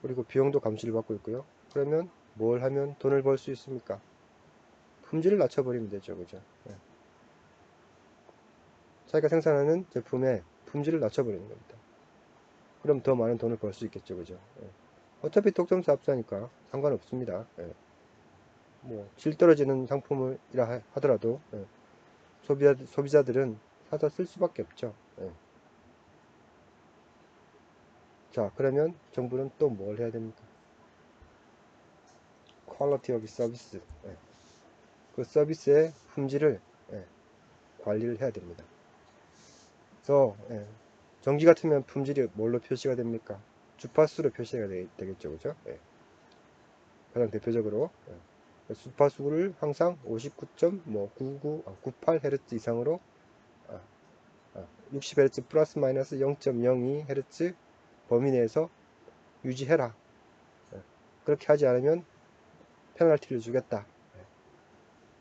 그리고 비용도 감시를 받고 있고요. 그러면 뭘 하면 돈을 벌 수 있습니까? 품질을 낮춰버리면 되죠. 그죠? 예. 자기가 생산하는 제품의 품질을 낮춰버리는 겁니다. 그럼 더 많은 돈을 벌 수 있겠죠. 그죠? 예. 어차피 독점 사업자니까 상관없습니다. 예. 뭐, 질 떨어지는 상품이라 하더라도, 예. 소비자들은 사서 쓸 수밖에 없죠. 예. 자, 그러면 정부는 또 뭘 해야 됩니까? 퀄리티 오브 서비스. 예. 그 서비스의 품질을 예, 관리를 해야 됩니다. 그래서 예, 전기 같으면 품질이 뭘로 표시가 됩니까? 주파수로 표시가 되겠죠. 그죠? 예. 가장 대표적으로 주파수를 항상 59.98Hz 이상으로 60Hz 플러스 마이너스 0.02Hz 범위 내에서 유지해라. 그렇게 하지 않으면 페널티를 주겠다.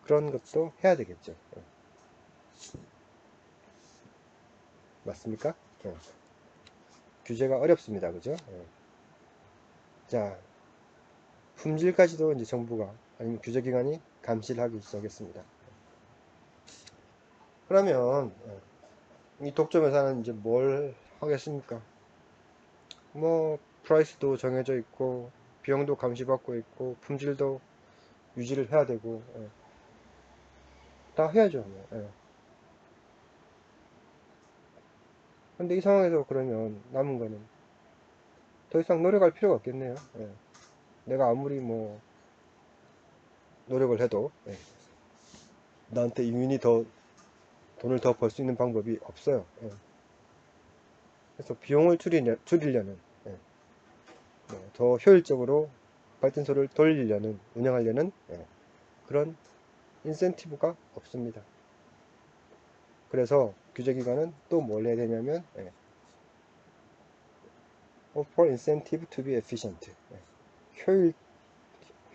그런 것도 해야 되겠죠. 맞습니까? 규제가 어렵습니다. 그죠? 자, 품질까지도 이제 정부가 아니면 규제기관이 감시를 하기 시작했습니다. 그러면 이 독점 회사는 이제 뭘 하겠습니까? 뭐 프라이스도 정해져 있고 비용도 감시받고 있고 품질도 유지를 해야 되고 다 해야죠. 근데 이 상황에서 그러면 남은 거는 더 이상 노력할 필요가 없겠네요. 내가 아무리 뭐 노력을 해도 나한테 유인이 더 돈을 더 벌 수 있는 방법이 없어요. 그래서 비용을 줄이려는 더 효율적으로 발전소를 돌리려는 운영하려는 그런 인센티브가 없습니다. 그래서 규제기관은 또 뭘 해야 되냐면 offer incentive to be efficient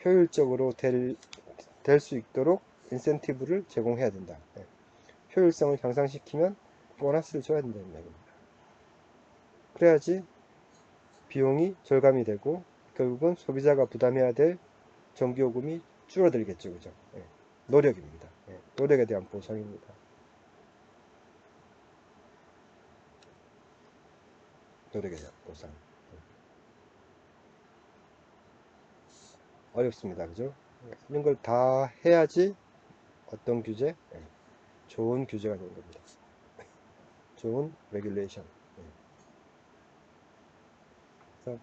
효율적으로 될 수 있도록 인센티브를 제공해야 된다. 효율성을 향상시키면 보너스를 줘야 된다는 얘기입니다. 그래야지 비용이 절감이 되고 결국은 소비자가 부담해야 될 전기요금이 줄어들겠죠. 그죠? 노력입니다. 노력에 대한 보상입니다. 노력에 대한 보상. 어렵습니다. 그죠? 이런 걸 다 해야지 어떤 규제? 좋은 규제가 되는 겁니다. 좋은 레귤레이션. 그래서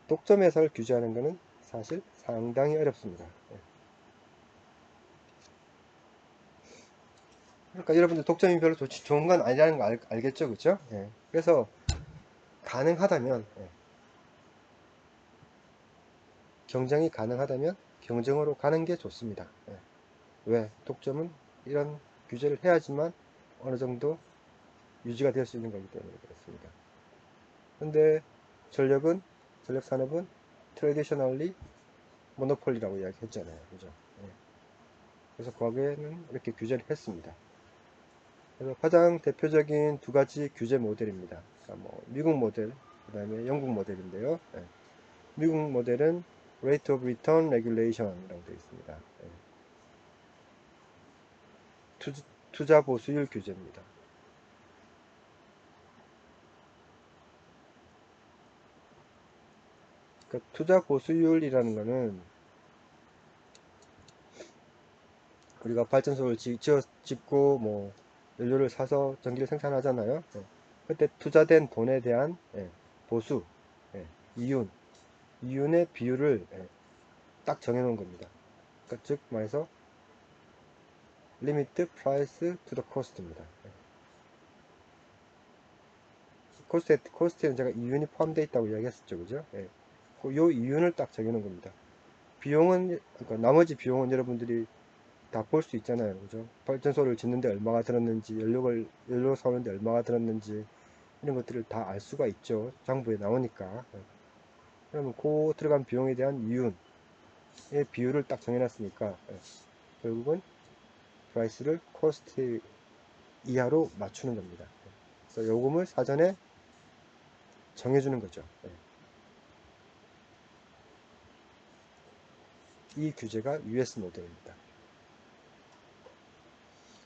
독점 회사를 규제하는 것은 사실 상당히 어렵습니다. 그러니까 여러분들 독점이 별로 좋은 건 아니라는 거 알겠죠? 그죠? 그래서 가능하다면 경쟁이 가능하다면 경쟁으로 가는 게 좋습니다. 왜? 독점은 이런 규제를 해야지만 어느 정도 유지가 될 수 있는 거기 때문에 그렇습니다. 근데 전력 산업은 트레디셔널리 모노폴리라고 이야기했잖아요. 그죠? 그래서 과거에는 이렇게 규제를 했습니다. 그래서 가장 대표적인 두 가지 규제 모델입니다. 그러니까 뭐 미국 모델, 그 다음에 영국 모델인데요. 미국 모델은 Rate of Return Regulation이라고 되어 있습니다. 투자 보수율 규제입니다. 그러니까 투자 보수율이라는 것은 우리가 발전소를 짓고 뭐 연료를 사서 전기를 생산하잖아요. 그때 투자된 돈에 대한 보수, 이윤의 비율을 딱 정해놓은 겁니다. 그러니까 즉 말해서 Limit Price to the Cost입니다. 코스트에는 제가 이윤이 포함되어 있다고 이야기했었죠. 그죠? 요 이윤을 딱 정해놓은 겁니다. 비용은, 그러니까 나머지 비용은 여러분들이 다 볼 수 있잖아요. 그죠? 발전소를 짓는데 얼마가 들었는지, 연료 사오는데 얼마가 들었는지, 이런 것들을 다 알 수가 있죠. 장부에 나오니까. 그러면 그 들어간 비용에 대한 이윤의 비율을 딱 정해놨으니까, 결국은 프라이스를 코스트 이하로 맞추는 겁니다. 그래서 요금을 사전에 정해주는 거죠. 이 규제가 US 모델입니다.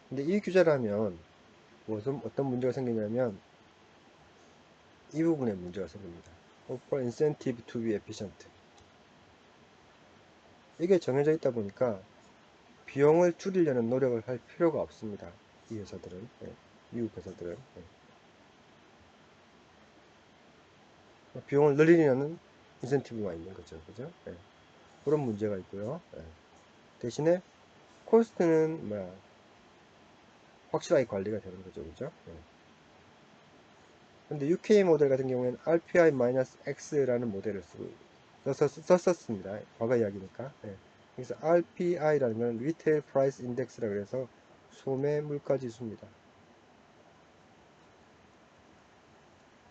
근데 이 규제라면 어떤 문제가 생기냐면 이 부분에 문제가 생깁니다. Offer incentive to be efficient. 이게 정해져 있다 보니까 비용을 줄이려는 노력을 할 필요가 없습니다. 이 회사들은, 미국 회사들은. 비용을 늘리려는 인센티브가 있는 거죠. 그죠? 그런 문제가 있고요. 대신에 코스트는 확실하게 관리가 되는 거죠. 그죠? 근데 UK 모델 같은 경우에는 RPI-X라는 모델을 썼었습니다. 과거 이야기니까. 그래서 RPI라는 건 Retail Price Index라고 해서 소매 물가 지수입니다.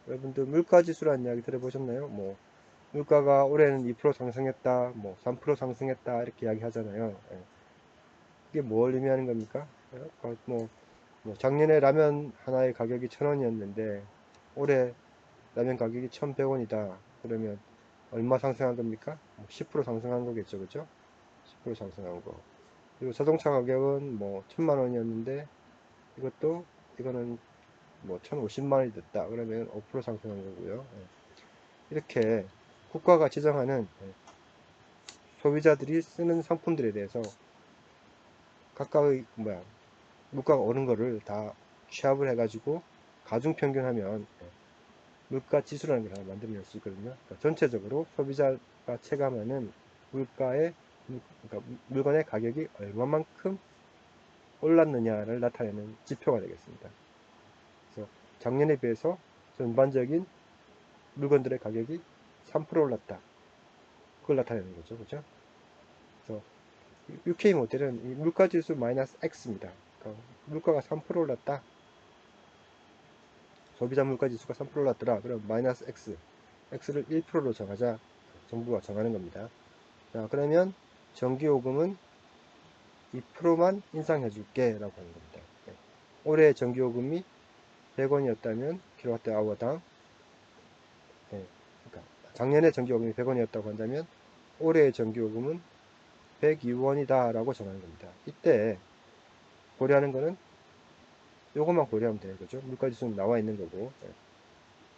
여러분들 물가 지수라는 이야기 들어보셨나요? 물가가 올해는 2% 상승했다, 3% 상승했다 이렇게 이야기 하잖아요. 그게 뭘 의미하는 겁니까? 작년에 라면 하나의 가격이 1,000원이었는데 올해 라면 가격이 1,100원이다. 그러면 얼마 상승한 겁니까? 10% 상승한 거겠죠, 그죠? 10% 상승한 거. 그리고 자동차 가격은 1,000만 원이었는데 이거는 1,050만 원이 됐다. 그러면 5% 상승한 거고요. 이렇게 국가가 지정하는 소비자들이 쓰는 상품들에 대해서 각각의 물가가 오른 거를 다 취합을 해가지고 가중평균하면 물가 지수라는 걸 하나 만들어낼 수 있거든요. 그러니까 전체적으로 소비자가 체감하는 그러니까 물건의 가격이 얼마만큼 올랐느냐를 나타내는 지표가 되겠습니다. 그래서 작년에 비해서 전반적인 물건들의 가격이 3% 올랐다. 그걸 나타내는 거죠. 그죠? 그래서 UK 모델은 이 물가지수 마이너스 X입니다. 그러니까 물가가 3% 올랐다. 소비자 물가지수가 3% 올랐더라. 그럼 마이너스 X. X를 1%로 정하자. 정부가 정하는 겁니다. 자, 그러면 전기요금은 2%만 인상해 줄게 라고 하는 겁니다. 올해 전기요금이 100원이었다면 킬로와트아워당, 그러니까 작년에 전기요금이 100원이었다고 한다면 올해의 전기요금은 102원이다 라고 정하는 겁니다. 이때 고려하는 거는 요것만 고려하면 되는 거죠. 물가지수는 나와 있는 거고.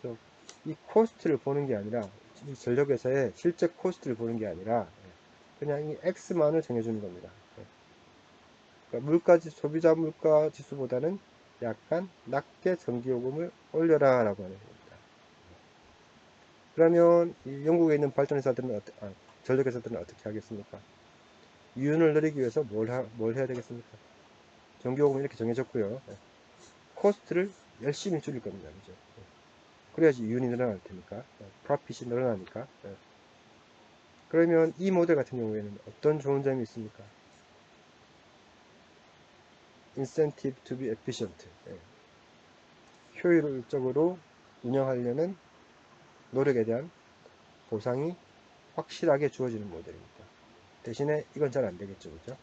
그래서 이 코스트를 보는 게 아니라, 이 전력회사의 실제 코스트를 보는 게 아니라 그냥 이 X만을 정해주는 겁니다. 그러니까 소비자 물가 지수보다는 약간 낮게 전기요금을 올려라 라고 하는 겁니다. 그러면 이 영국에 있는 발전회사들은 전력회사들은 어떻게 하겠습니까? 이윤을 늘리기 위해서 뭘 해야 되겠습니까? 전기요금은 이렇게 정해졌고요. 코스트를 열심히 줄일 겁니다. 그죠? 그래야지 이윤이 늘어날 테니까. 프로핏이 늘어나니까. 그러면 이 모델 같은 경우에는 어떤 좋은 점이 있습니까? Incentive to be efficient. 효율적으로 운영하려는 노력에 대한 보상이 확실하게 주어지는 모델입니다. 대신에 이건 잘 안되겠죠. 그죠?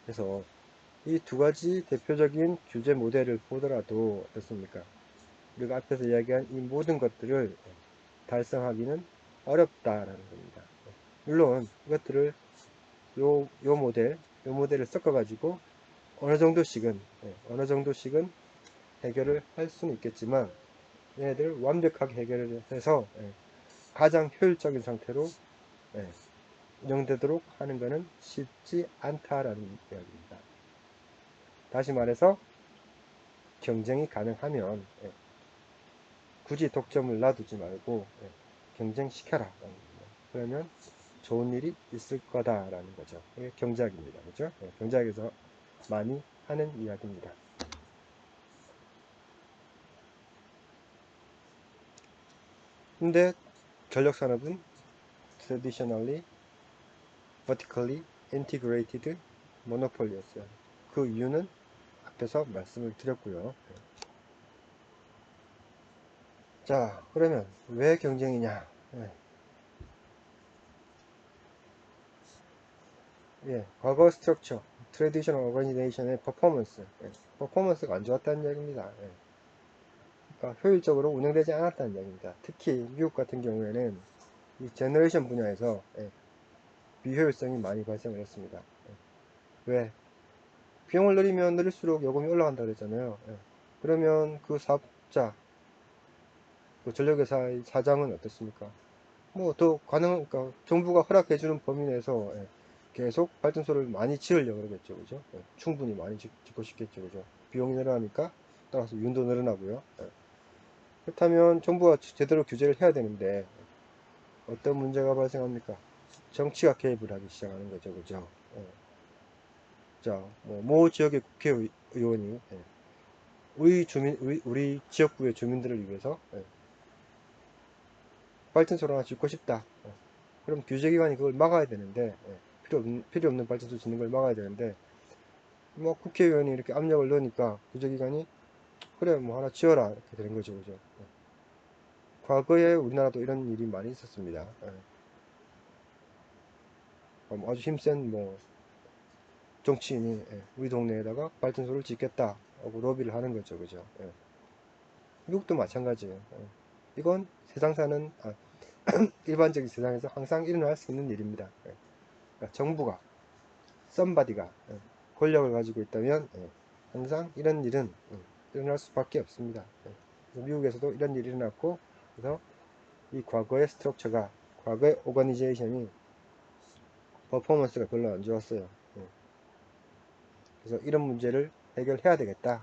그래서 이 두 가지 대표적인 규제 모델을 보더라도 어떻습니까? 우리가 앞에서 이야기한 이 모든 것들을 달성하기는 어렵다라는 겁니다. 물론 이것들을 요 모델을 섞어 가지고 어느 정도씩은 해결을 할 수는 있겠지만 얘네들 완벽하게 해결을 해서 가장 효율적인 상태로 운영되도록 하는 것은 쉽지 않다라는 이야기입니다. 다시 말해서 경쟁이 가능하면 굳이 독점을 놔두지 말고 경쟁시켜라. 그러면 좋은 일이 있을 거다라는 거죠. 이게 경제학입니다. 그죠? 경제학에서 많이 하는 이야기입니다. 근데 전력산업은 traditionally vertically integrated monopoly였어요. 그 이유는 앞에서 말씀을 드렸고요. 자, 그러면 왜 경쟁이냐? 과거 스트럭처, 트레디셔널 오거니제이션의 퍼포먼스가 안 좋았다는 얘기입니다. 그러니까 효율적으로 운영되지 않았다는 얘기입니다. 특히 미국 같은 경우에는 이 제너레이션 분야에서 비효율성이 많이 발생을 했습니다. 왜? 비용을 늘리면 늘릴수록 요금이 올라간다 그랬잖아요. 그러면 그 사업자, 그 전력회사의 사장은 어떻습니까? 뭐 더 그러니까 정부가 허락해주는 범위 내에서 계속 발전소를 많이 지으려고 그러겠죠, 그죠? 충분히 많이 짓고 싶겠죠, 그죠? 비용이 늘어나니까 따라서 윤도 늘어나고요. 그렇다면 정부가 제대로 규제를 해야 되는데 어떤 문제가 발생합니까? 정치가 개입을 하기 시작하는 거죠, 그죠? 자, 모 지역의 국회의원이 우리 지역구의 주민들을 위해서 발전소를 하나 짓고 싶다. 그럼 규제기관이 그걸 막아야 되는데, 필요 없는 발전소 짓는 걸 막아야 되는데, 뭐 국회의원이 이렇게 압력을 넣으니까 규제기관이 그래, 뭐 하나 지어라. 이렇게 되는 거죠, 그죠? 과거에 우리나라도 이런 일이 많이 있었습니다. 아주 힘센 정치인이 우리 동네에다가 발전소를 짓겠다 하고 로비를 하는 거죠, 그죠? 미국도 마찬가지예요. 이건 세상 사는 일반적인 세상에서 항상 일어날 수 있는 일입니다. 그러니까 정부가 somebody가 권력을 가지고 있다면 항상 이런 일은 일어날 수밖에 없습니다. 그래서 미국에서도 이런 일이 일어났고, 그래서 이 과거의 스트럭처가, 과거의 오거니제이션이 퍼포먼스가 별로 안 좋았어요. 그래서 이런 문제를 해결해야 되겠다.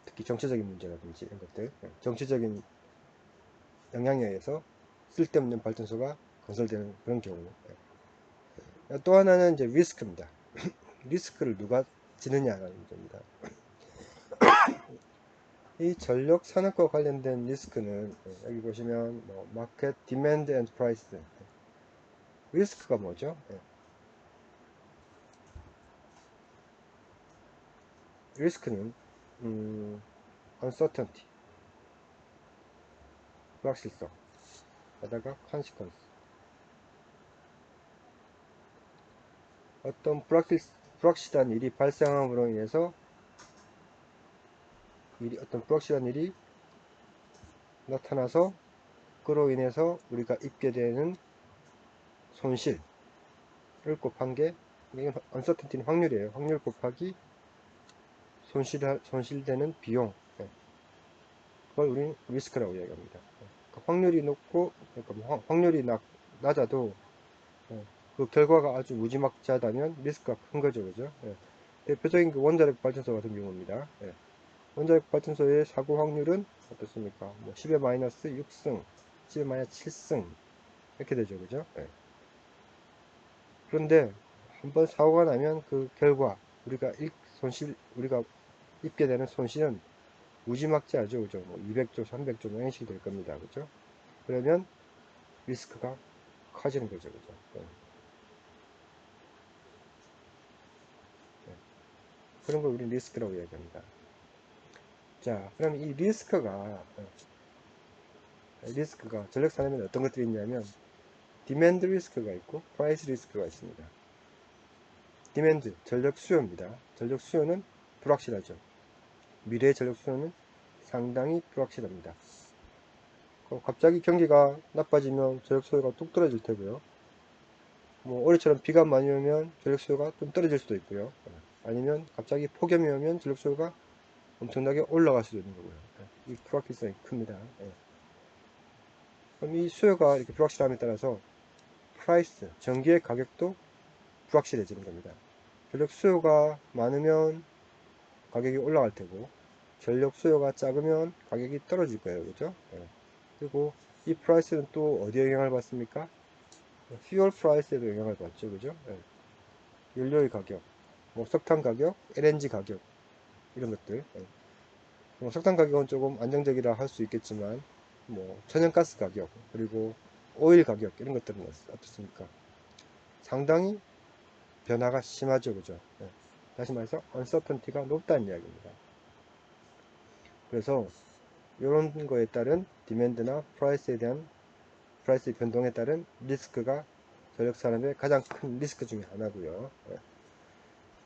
특히 정치적인 문제라든지 이런 것들, 정치적인 영향에 의해서 쓸데없는 발전소가 건설되는 그런 경우. 또 하나는 이제 리스크입니다. 리스크를 누가 지느냐라는 문제입니다. 이 전력 산업과 관련된 리스크는 여기 보시면 마켓 디맨드 앤드 프라이스. 리스크가 뭐죠? 리스크는 uncertainty, 불확실성, 게다가 consequence. 어떤 불확실한 일이 발생함으로 인해서 어떤 불확실한 일이 나타나서 그로 인해서 우리가 입게 되는 손실을 곱한 게, 이게 uncertainty는 확률이에요. 확률 곱하기 손실되는 비용. 그걸 우리는 리스크라고 이야기합니다. 그러니까 확률이 높고, 그러니까 확률이 낮아도 그 결과가 아주 무지막지하다면 리스크가 큰 거죠, 그죠? 대표적인 그 원자력 발전소 같은 경우입니다. 원자력 발전소의 사고 확률은 어떻습니까? 10의 마이너스 6승, 10의 마이너스 7승 이렇게 되죠, 그죠? 그런데 한번 사고가 나면 그 결과 우리가 입게 되는 손실은 무지막지하죠, 그죠? 200조, 300조 명씩 될 겁니다, 그죠? 그러면 리스크가 커지는 거죠, 그죠? 그런 걸 우리 리스크라고 이야기합니다. 자, 그럼 이 리스크가 전력 산업에는 어떤 것들이 있냐면 디맨드 리스크가 있고 프라이스 리스크가 있습니다. 디맨드, 전력 수요입니다. 전력 수요는 불확실하죠. 미래의 전력 수요는 상당히 불확실합니다. 갑자기 경기가 나빠지면 전력 수요가 뚝 떨어질 테고요. 올해처럼 비가 많이 오면 전력 수요가 좀 떨어질 수도 있고요. 아니면 갑자기 폭염이 오면 전력 수요가 엄청나게 올라갈 수도 있는 거고요. 이 불확실성이 큽니다. 그럼 이 수요가 이렇게 불확실함에 따라서 프라이스, 전기의 가격도 불확실해지는 겁니다. 전력 수요가 많으면 가격이 올라갈 테고, 전력 수요가 작으면 가격이 떨어질 거예요. 그죠? 그리고 이 프라이스는 또 어디에 영향을 받습니까? 퓨얼 프라이스에도 영향을 받죠. 그죠? 연료의 가격, 석탄 가격, LNG 가격, 이런 것들. 석탄 가격은 조금 안정적이라 할 수 있겠지만, 천연가스 가격, 그리고 오일 가격, 이런 것들은 어떻습니까? 상당히 변화가 심하죠. 그죠? 다시 말해서 uncertainty가 높다는 이야기입니다. 그래서 이런 거에 따른 디맨드나 프라이스 변동에 따른 리스크가 전력 산업의 가장 큰 리스크 중에 하나고요.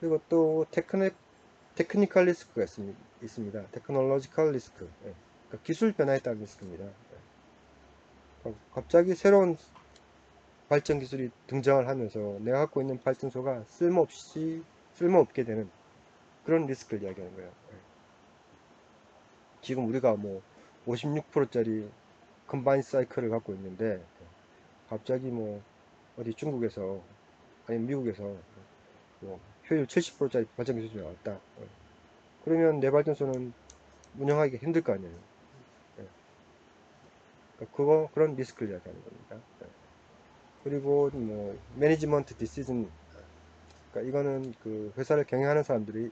그리고 또 테크니컬 리스크가 있습니다. 테크놀로지컬 리스크. 그러니까 기술 변화에 따른 리스크입니다. 갑자기 새로운 발전 기술이 등장을 하면서 내가 갖고 있는 발전소가 쓸모없게 되는 그런 리스크를 이야기하는 거예요. 지금 우리가 뭐 56%짜리 컴바인 사이클을 갖고 있는데 갑자기 뭐 어디 중국에서 아니 미국에서 뭐 효율 70%짜리 발전 기술이 나왔다. 그러면 내 발전소는 운영하기 힘들 거 아니에요. 그러니까 그런 리스크를 이야기하는 겁니다. 그리고 뭐 매니지먼트 디시즌, 그러니까 이거는 그 회사를 경영하는 사람들이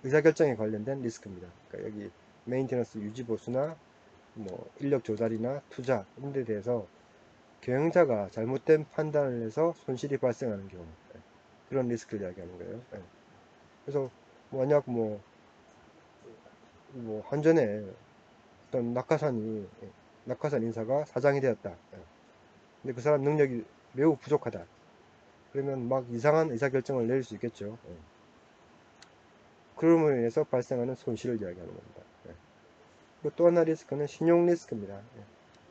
의사결정에 관련된 리스크입니다. 그러니까 여기 메인테너스 유지 보수나 뭐 인력 조달이나 투자 이런 데 대해서 경영자가 잘못된 판단을 해서 손실이 발생하는 경우, 그런 리스크를 이야기하는 거예요. 그래서 만약 뭐 한전에 어떤 낙하산 인사가 사장이 되었다. 근데 그 사람 능력이 매우 부족하다. 그러면 막 이상한 의사결정을 내릴 수 있겠죠. 그럼으로 인해서 발생하는 손실을 이야기하는 겁니다. 그리고 또 하나 리스크는 신용 리스크입니다.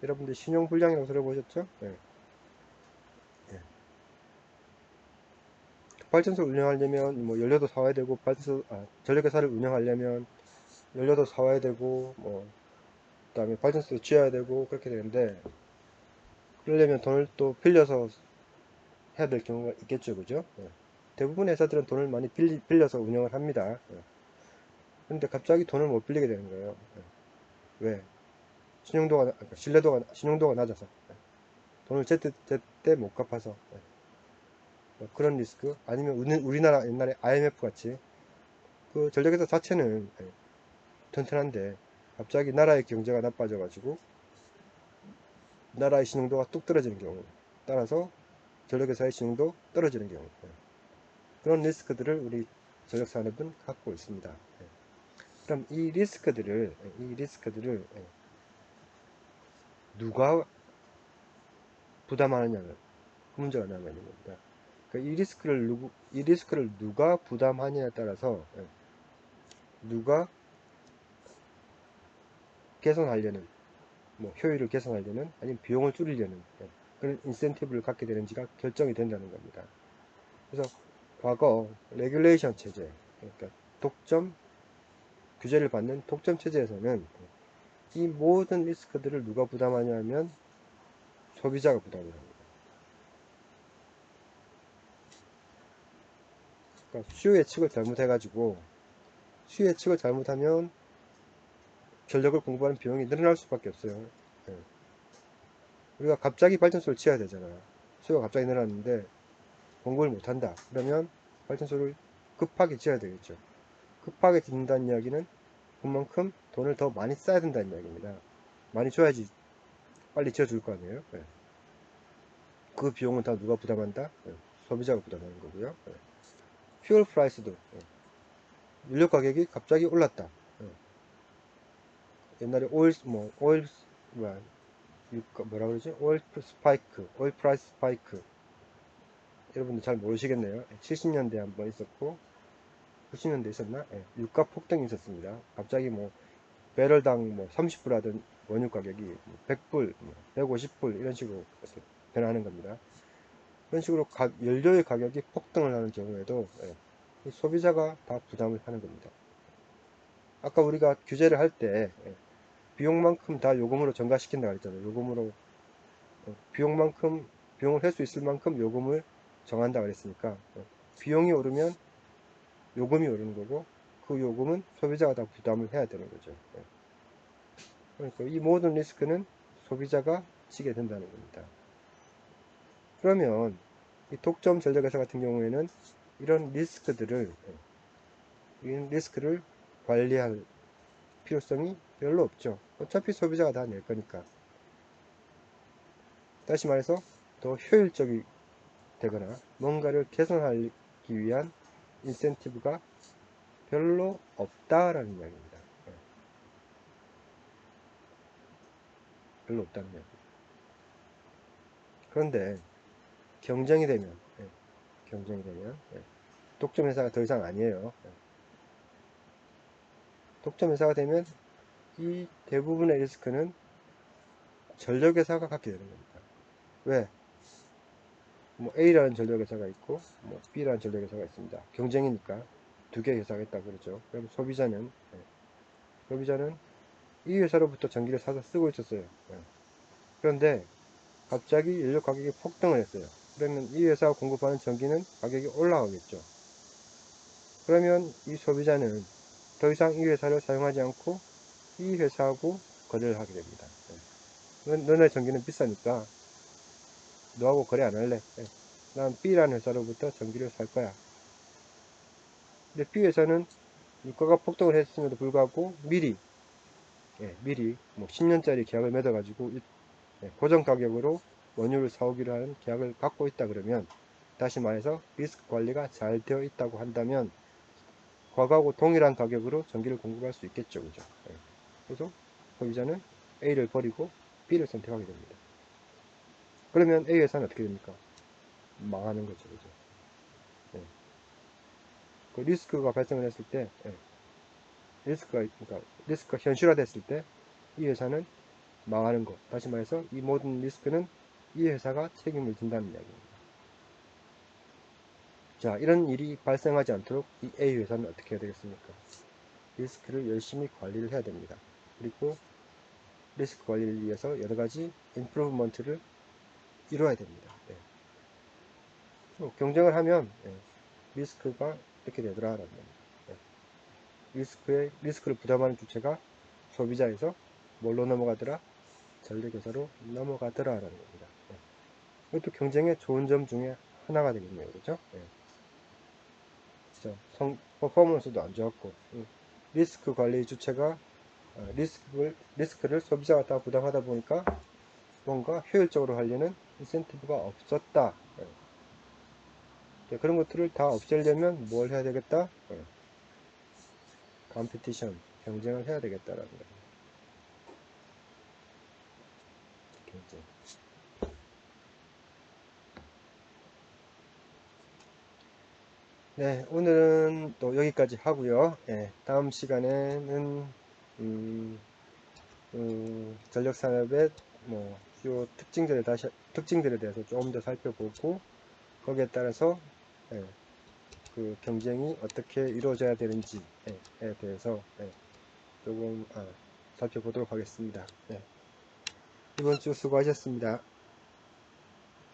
여러분들 신용 불량이라고 들어보셨죠? 발전소를 운영하려면 뭐 연료도 사와야 되고 전력회사를 운영하려면 연료도 사와야 되고 뭐 그다음에 발전소도 지어야 되고 그렇게 되는데, 그러려면 돈을 또 빌려서 해야 될 경우가 있겠죠, 그죠? 대부분의 회사들은 돈을 많이 빌려서 운영을 합니다. 근데 갑자기 돈을 못 빌리게 되는 거예요. 왜? 신용도가 낮아서. 돈을 제때 못 갚아서. 뭐 그런 리스크. 아니면 우리나라 옛날에 IMF 같이 그 전력회사 자체는 튼튼한데 갑자기 나라의 경제가 나빠져가지고 나라의 신용도가 뚝 떨어지는 경우, 따라서 전력회사의 신용도 떨어지는 경우, 그런 리스크들을 우리 전력산업은 갖고 있습니다. 그럼 이 리스크들을 누가 부담하느냐는 그 문제가 남아 있는 겁니다. 그러니까 이 리스크를 누가 부담하느냐에 따라서 누가 개선하려는, 뭐 효율을 개선하려는, 아니면 비용을 줄이려는 그런 인센티브를 갖게 되는지가 결정이 된다는 겁니다. 그래서 과거 레귤레이션 체제, 그러니까 규제를 받는 독점 체제에서는 이 모든 리스크들을 누가 부담하냐면 소비자가 부담을 합니다. 그러니까 수요 예측을 잘못하면 전력을 공부하는 비용이 늘어날 수밖에 없어요. 우리가 갑자기 발전소를 지어야 되잖아. 수요가 갑자기 늘어났는데 공급을 못한다. 그러면 발전소를 급하게 지어야 되겠죠. 급하게 짓는다는 이야기는 그만큼 돈을 더 많이 써야 된다는 이야기입니다. 많이 줘야지 빨리 지어줄 거 아니에요. 그 비용은 다 누가 부담한다? 소비자가 부담하는 거고요. 퓨얼 프라이스도, 연료 가격이 갑자기 올랐다. 옛날에 뭐라 그러지? 오일 프라이스 스파이크. 여러분들 잘 모르시겠네요. 70년대 한번 있었고, 90년대 있었나? 유가 폭등이 있었습니다. 갑자기 뭐, 배럴당 뭐 30불 하던 원유 가격이 100불, 150불 이런 식으로 변하는 겁니다. 그런 식으로 연료의 가격이 폭등을 하는 경우에도 소비자가 다 부담을 하는 겁니다. 아까 우리가 규제를 할 때 비용만큼 다 요금으로 전가시킨다 그랬잖아요. 비용을 할 수 있을 만큼 요금을 정한다 그랬으니까 비용이 오르면 요금이 오르는 거고, 그 요금은 소비자가 다 부담을 해야 되는 거죠. 그러니까 이 모든 리스크는 소비자가 지게 된다는 겁니다. 그러면 이 독점 전력회사 같은 경우에는 이런 리스크를 관리할 필요성이 별로 없죠. 어차피 소비자가 다 낼 거니까. 다시 말해서 더 효율적이 되거나 뭔가를 개선하기 위한 인센티브가 별로 없다라는 이야기입니다. 별로 없다는 이야기. 그런데 경쟁이 되면 독점 회사가 더 이상 아니에요. 독점 회사가 되면 이 대부분의 리스크는 전력회사가 갖게 되는 겁니다. 왜? 뭐 A라는 전력회사가 있고 뭐 B라는 전력회사가 있습니다. 경쟁이니까 두 개의 회사가 있다고 그러죠. 그럼 소비자는 이 회사로부터 전기를 사서 쓰고 있었어요. 그런데 갑자기 연료 가격이 폭등을 했어요. 그러면 이 회사가 공급하는 전기는 가격이 올라가겠죠. 그러면 이 소비자는 더 이상 이 회사를 사용하지 않고 이 회사하고 거래를 하게 됩니다. 너네 전기는 비싸니까 너하고 거래 안 할래. 난 B라는 회사로부터 전기를 살 거야. 근데 B 회사는 유가가 폭등을 했음에도 불구하고 미리 뭐 10년짜리 계약을 맺어가지고 고정 가격으로 원유를 사오기로 하는 계약을 갖고 있다 그러면, 다시 말해서 리스크 관리가 잘 되어 있다고 한다면 과거하고 동일한 가격으로 전기를 공급할 수 있겠죠. 그죠? 그래서 소비자는 A를 버리고 B를 선택하게 됩니다. 그러면 A 회사는 어떻게 됩니까? 망하는 거죠. 그죠? 그 리스크가 발생을 했을 때, 리스크가 현실화됐을 때 이 회사는 망하는 것. 다시 말해서 이 모든 리스크는 이 회사가 책임을 진다는 이야기입니다. 자, 이런 일이 발생하지 않도록 이 A 회사는 어떻게 해야 되겠습니까? 리스크를 열심히 관리를 해야 됩니다. 그리고 리스크 관리를 위해서 여러 가지 임프루브먼트를 이루어야 됩니다. 경쟁을 하면 리스크가 이렇게 되더라라는 겁니다. 리스크를 부담하는 주체가 소비자에서 뭘로 넘어가더라? 전력회사로 넘어가더라라는 겁니다. 이것도 경쟁의 좋은 점 중에 하나가 되겠네요. 그죠? 퍼포먼스도 안 좋았고, 리스크 관리 주체가 리스크를 소비자가 다 부담하다 보니까 뭔가 효율적으로 하려는 인센티브가 없었다. 그런 것들을 다 없애려면 뭘 해야 되겠다? 컴피티션, 경쟁을 해야 되겠다라는 거예요. 경쟁. 네, 오늘은 또 여기까지 하고요. 다음 시간에는 전력산업의 뭐 주요 특징들에 대해서 조금 더 살펴보고, 거기에 따라서 그 경쟁이 어떻게 이루어져야 되는지에 대해서 조금 살펴보도록 하겠습니다. 이번 주 수고하셨습니다.